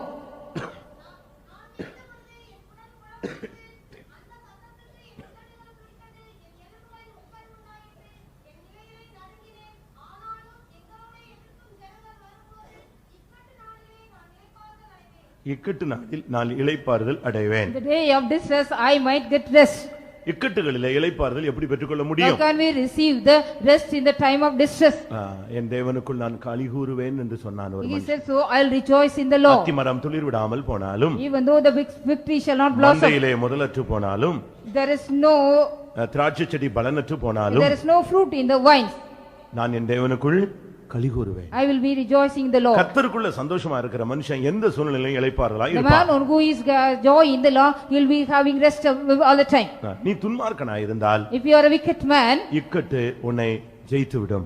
இக்கட்டு நாளில் நான் இளைப்பாறுதல் அடைவேன். The day of distress I might get rest. இக்கட்டுகளிலே இளைப்பாறுதல் எப்படி பெற்றுக்கொள்ள முடியும்? How can we receive the rest in the time of distress? என் தேவனுக்குள் நான் களிகூறுவேன் என்று சொன்னான் ஒரு மனுஷன். He said, so I'll rejoice in the Lord. அத்திமரம் துளிர் விடாமல் போனாலும், even though the fig tree shall not blossom, மந்தையிலே முதலற்று போனாலும், there is no திராட்சை செடி பலனற்று போனாலும், there is no fruit in the vines, நான் என் தேவனுக்குள் களிகூறுவேன். I will be rejoicing in the Lord. கர்த்தருக்குள்ள சந்தோஷமா இருக்கிற மனுஷன் எந்த சூழ்நிலையிலும் இளைப்பாறுதலா The இருப்பான். man who is joy in the Lord, he will be having rest all the time. நீ துன்மார்க்கனாய் இருந்தால், If you are a wicked man, இக்கட்டு உன்னை ஜெயித்து விடும்.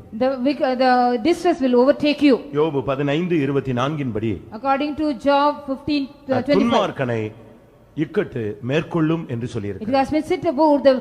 the distress will overtake you. யோபு 15:24 படி, According to Job 15:25, துன்மார்க்கனை இக்கட்டு மேற்கொள்ளும் என்று சொல்லியிருக்கு. it has been said about the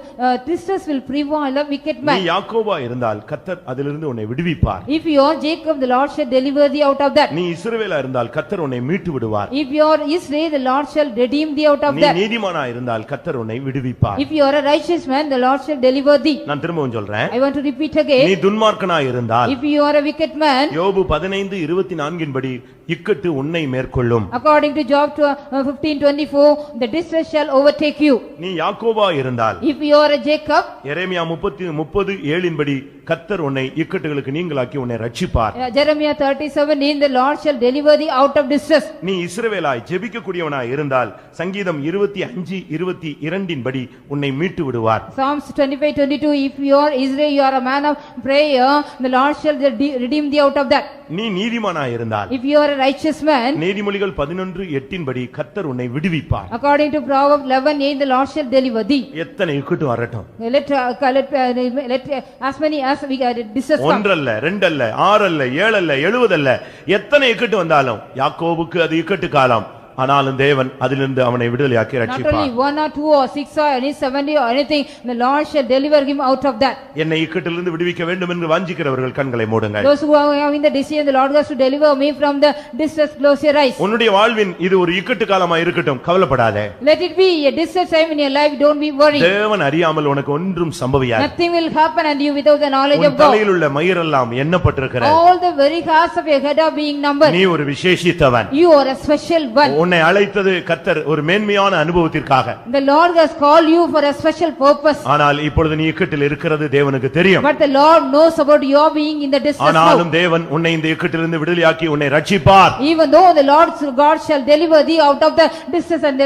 distress will prevail a wicked man. நீ யாக்கோபா இருந்தால் கர்த்தர் அதிலிருந்து உன்னை விடுவிப்பார். If you are Jacob, the Lord shall deliver thee out of that. நீ இஸ்ரவேலா இருந்தால் கர்த்தர் உன்னை மீட்டு விடுவார். If you are Israel, the Lord shall redeem thee out of நீ that. நீதிமானா இருந்தால் கர்த்தர் உன்னை விடுவிப்பார். If you are a righteous man, the Lord shall deliver thee. நான் திரும்பவும் சொல்றேன், I want to repeat again. நீ துன்மார்க்கனா இருந்தால், If you are a wicked man, யோபு 15:24 படி இக்கட்டு உன்னை மேற்கொள்ளும். according to Job 15:24, the distress shall overtake you. நீ யாக்கோபா இருந்தால், If you are a Jacob, எரேமியா 30:7 படி கர்த்தர் உன்னை இக்கட்டுகளுக்கு நீங்களாக்கி உன்னை ரட்சிப்பார். Jeremiah 37, the Lord shall deliver thee out of distress. நீ இஸ்ரவேலாய் ஜெபிக்க கூடியவனாய் இருந்தால் சங்கீதம் 25:22 படி உன்னை மீட்டு விடுவார். Psalms 25:22, if you are Israel, you are a man of prayer, the Lord shall redeem thee out of that. நீ நீதிமானாய் இருந்தால், If you are a righteous man, நீதிமொழிகள் 11:8 படி கர்த்தர் உன்னை விடுவிப்பார். according to Proverbs 11:8, the Lord shall deliver thee. எத்தனை இக்கட்டு வரட்டும், Let as many as we got distress come. ஒன்றல்ல, ரெண்டல்ல, 6 அல்ல, 7 அல்ல, 70 அல்ல, எத்தனை இக்கட்டு வந்தாலும் யாக்கோபுக்கு அது இக்கட்டு காலம், ஆனாலும் தேவன் அதிலிருந்து அவனை விடுதலையாக்கி Not ரட்சிப்பார். only 1 or 2 or 6 or any 70 or anything, the Lord shall deliver him out of that. என்னை இக்கட்டிலிருந்து விடுவிக்க வேண்டும் என்று வாஞ்சிக்கிறவர்கள் கண்களை மூடுங்கள். Those who are having the decision, the Lord has to deliver me from the distress, close your eyes. உன்னுடைய வாழ்வின் இது ஒரு இக்கட்டு காலமா இருக்கட்டும், கவலைப்படாதே. Let it be a distress time in your life, don't be worried. தேவன் அறியாமல் உனக்கு ஒன்றும் சம்பவியாது. Nothing will happen and you without the knowledge உன் of God. தலையில் உள்ள மயிரெல்லாம் எண்ணப்பட்டிருக்கிறது. All the very hairs of your head are being numbered. நீ ஒரு விசேஷித்தவன். You are a special one. உன்னை அழைத்தது கர்த்தர் ஒரு மேன்மையான அனுபவத்திற்காக. The Lord has called you for a special purpose. ஆனால் இப்பொழுது நீ இக்கட்டில் இருக்கிறது தேவனுக்கு தெரியும். But the Lord knows about your being in the distress now. ஆனாலும் தேவன் உன்னை இந்த இக்கட்டிலிருந்து விடுதலையாக்கி உன்னை ரட்சிப்பார். Even though the Lord God shall deliver thee out of the distress and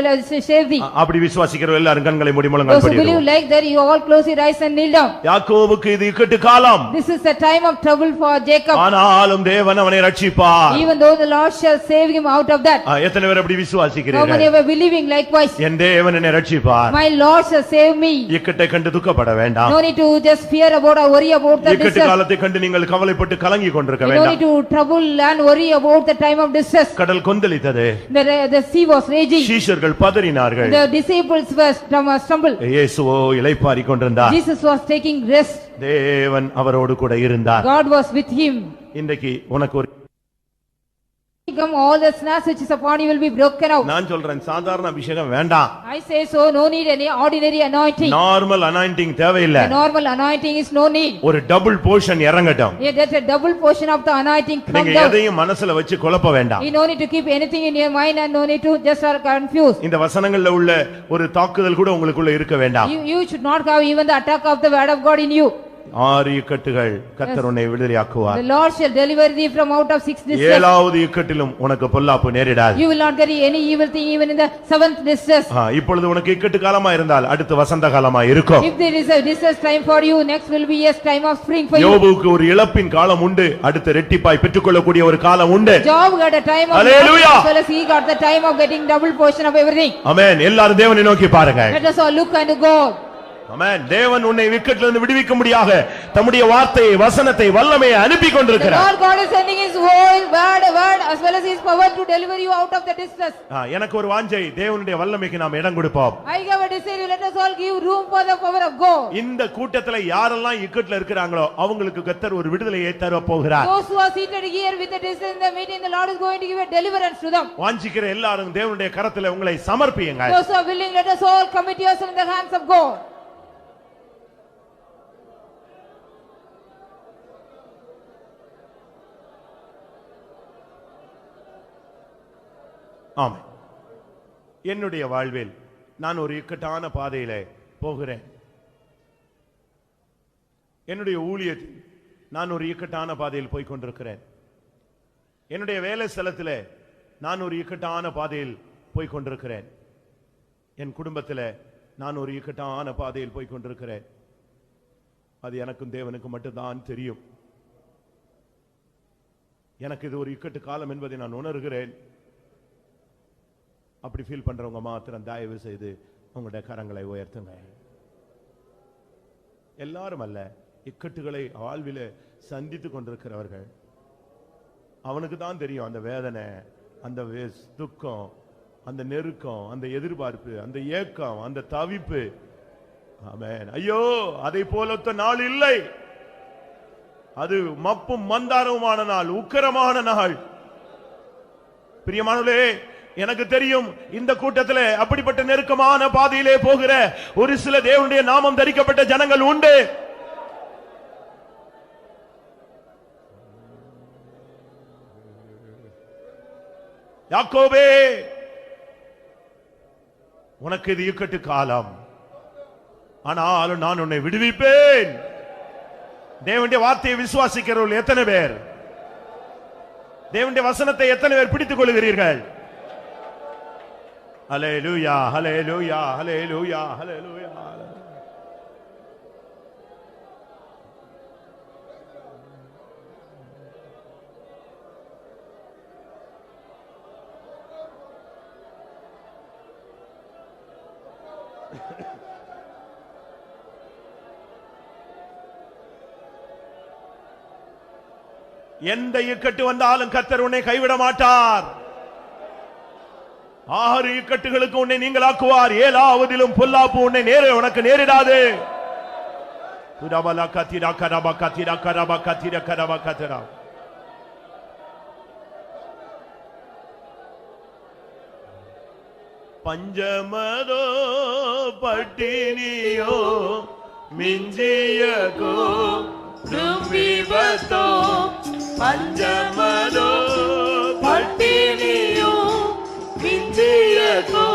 save thee. அப்படி விசுவாசிக்கிற எல்லாரும் கண்களை மூடி Those முழங்கால் who believe படிடுவோம். like that, you all close your eyes and kneel down. யாக்கோபுக்கு இது இக்கட்டு காலம். This is a time of trouble for Jacob. ஆனாலும் தேவன் அவனை ரட்சிப்பார். Even though the Lord shall save him out of that. எத்தனை பேர் அப்படி How many விசுவாசிக்கிறீர்கள்? were believing likewise? என் தேவன் என்னை ரட்சிப்பார். My Lord shall save me. இக்கட்டை கண்டு துக்கப்பட வேண்டாம். No need to just fear about or worry about the இக்கட்டு distress. காலத்தை கண்டு நீங்கள் கவலைப்பட்டு கலங்கி கொண்டிருக்க You don't வேண்டாம். need to trouble and worry about the time of distress. கடல் கொந்தளித்தது. The sea was raging. சீஷர்கள் பதறினார்கள். The disciples were stumbled. இயேசுவோ இளைப்பாறிக் கொண்டிருந்தார். Jesus was taking rest. தேவன் அவரோடு கூட இருந்தார். God was with him. இன்றைக்கு உனக்கு ஒரு Come, all the snares which is upon you will be broken out. நான் சொல்றேன் சாதாரண அபிஷேகம் வேண்டாம். I say so, no need any ordinary anointing. Normal anointing தேவையில்லை. The normal anointing is no need. ஒரு டபுள் போர்ஷன் இறங்கட்டும். Yeah, that's a double portion of the anointing come நீங்க down. எதையும் மனசுல வச்சு குழப்ப வேண்டாம். You no need to keep anything in your mind and no need to just are confused. இந்த வசனங்கள்ல உள்ள ஒரு தாக்குதல் கூட உங்களுக்குள்ள இருக்க வேண்டாம். You should not have even the attack of the word of God in you. 6 இக்கட்டுகள் கர்த்தர் உன்னை விடுதலையாக்குவார். The Lord shall deliver thee from out of 6 distress. 7வது இக்கட்டிலும் உனக்கு பொல்லாப்பு நேரிடாது. You will not get any evil thing even in the 7th distress. இப்பொழுது உனக்கு இக்கட்டு காலமா இருந்தால் அடுத்து வசந்த காலமா இருக்கும். If there is a distress time for you, next will be a time of spring for you. யோபுக்கு ஒரு இழப்பின் காலம் உண்டு, அடுத்து ரெட்டிப்பாய் பெற்றுக்கொள்ளக்கூடிய ஒரு காலம் உண்டு. Job got a time of Hallelujah. as well as he got the time of getting double portion of everything. ஆமென். எல்லாரும் தேவனை நோக்கி பாருங்க. Let us all look unto God. ஆமென். தேவன் உன்னை இக்கட்டிலிருந்து விடுவிக்கும்படியாக தம்முடைய வார்த்தையை வசனத்தை வல்லமையை அனுப்பி The கொண்டிருக்கிறார். Lord God is sending his word as well as his power to deliver you out of the distress. எனக்கு ஒரு வாஞ்சை, தேவனுடைய வல்லமைக்கு நாம் இடம் கொடுப்போம். I have a desire, let us all give room for the power of God. இந்த கூட்டத்துல யாரெல்லாம் இக்கட்ல இருக்கிறாங்களோ அவங்களுக்கு கர்த்தர் ஒரு விடுதலையை தர போகிறார். Those who are seated here with the distress in the meeting, the Lord is going to give a deliverance to them. வாஞ்சிக்கிற எல்லாரும் தேவனுடைய கரத்துல உங்களை சமர்ப்பியுங்கள். Those who are willing, let us all commit yourselves in the hands of God. ஆமென். என்னுடைய வாழ்வில் நான் ஒரு இக்கட்டான பாதையிலே போகிறேன். என்னுடைய ஊழியத்தில் நான் ஒரு இக்கட்டான பாதையில் போய் கொண்டிருக்கிறேன். என்னுடைய வேலை ஸ்தலத்திலே நான் ஒரு இக்கட்டான பாதையில் போய் கொண்டிருக்கிறேன். என் குடும்பத்திலே நான் ஒரு இக்கட்டான பாதையில் போய் கொண்டிருக்கிறேன். அது எனக்கும் தேவனுக்கும் மட்டும்தான் தெரியும். எனக்கு இது ஒரு இக்கட்டு காலம் என்பதை நான் உணர்கிறேன். அப்படி ஃபீல் பண்றவங்க மாத்திரம் தயவு செய்து உங்களுடைய கரங்களை உயர்த்துங்க. எல்லாரும் அல்ல, இக்கட்டுகளை வாழ்விலே சந்தித்துக் கொண்டிருக்கிறவர்கள் அவனுக்கு தான் தெரியும் அந்த வேதனை, அந்த துக்கம், அந்த நெருக்கம், அந்த எதிர்பார்ப்பு, அந்த ஏக்கம், அந்த தவிப்பு. ஆமென். ஐயோ, அதை போலத்த நாள் இல்லை. அது மப்பும் மந்தாரவுமான நாள், உக்கிரமான நாள். பிரியமானவர்களே, எனக்கு தெரியும் இந்த கூட்டத்திலே அப்படிப்பட்ட நெருக்கமான பாதையிலே போகிற ஒரு சில தேவனுடைய நாமம் தரிக்கப்பட்ட ஜனங்கள் உண்டு. யாக்கோபே, உனக்கு இது இக்கட்டு காலம், ஆனாலும் நான் உன்னை விடுவிப்பேன். தேவனுடைய வார்த்தையை விசுவாசிக்கிறவர்கள் எத்தனை பேர்? தேவனுடைய வசனத்தை எத்தனை பேர் பிடித்துக் கொள்கிறீர்கள்? ஹல்லேலூயா, ஹல்லேலூயா, ஹல்லேலூயா, ஹல்லேலூயா. எந்த இக்கட்டு வந்தாலும் கர்த்தர் உன்னை கைவிட மாட்டார். 6 இக்கட்டுகளுக்கு உன்னை நீங்களாக்குவார். 7ஆவதிலும் பொல்லாப்பு உன்னை உனக்கு நேரிடாது. பஞ்சமதோ பட்டினியோ மிஞ்சியகோ துர்விபத்தோ பஞ்சமதோ பட்டினியோ மிஞ்சியகோ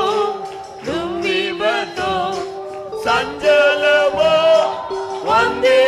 துர்விபத்தோ சஞ்சலமோ வந்தே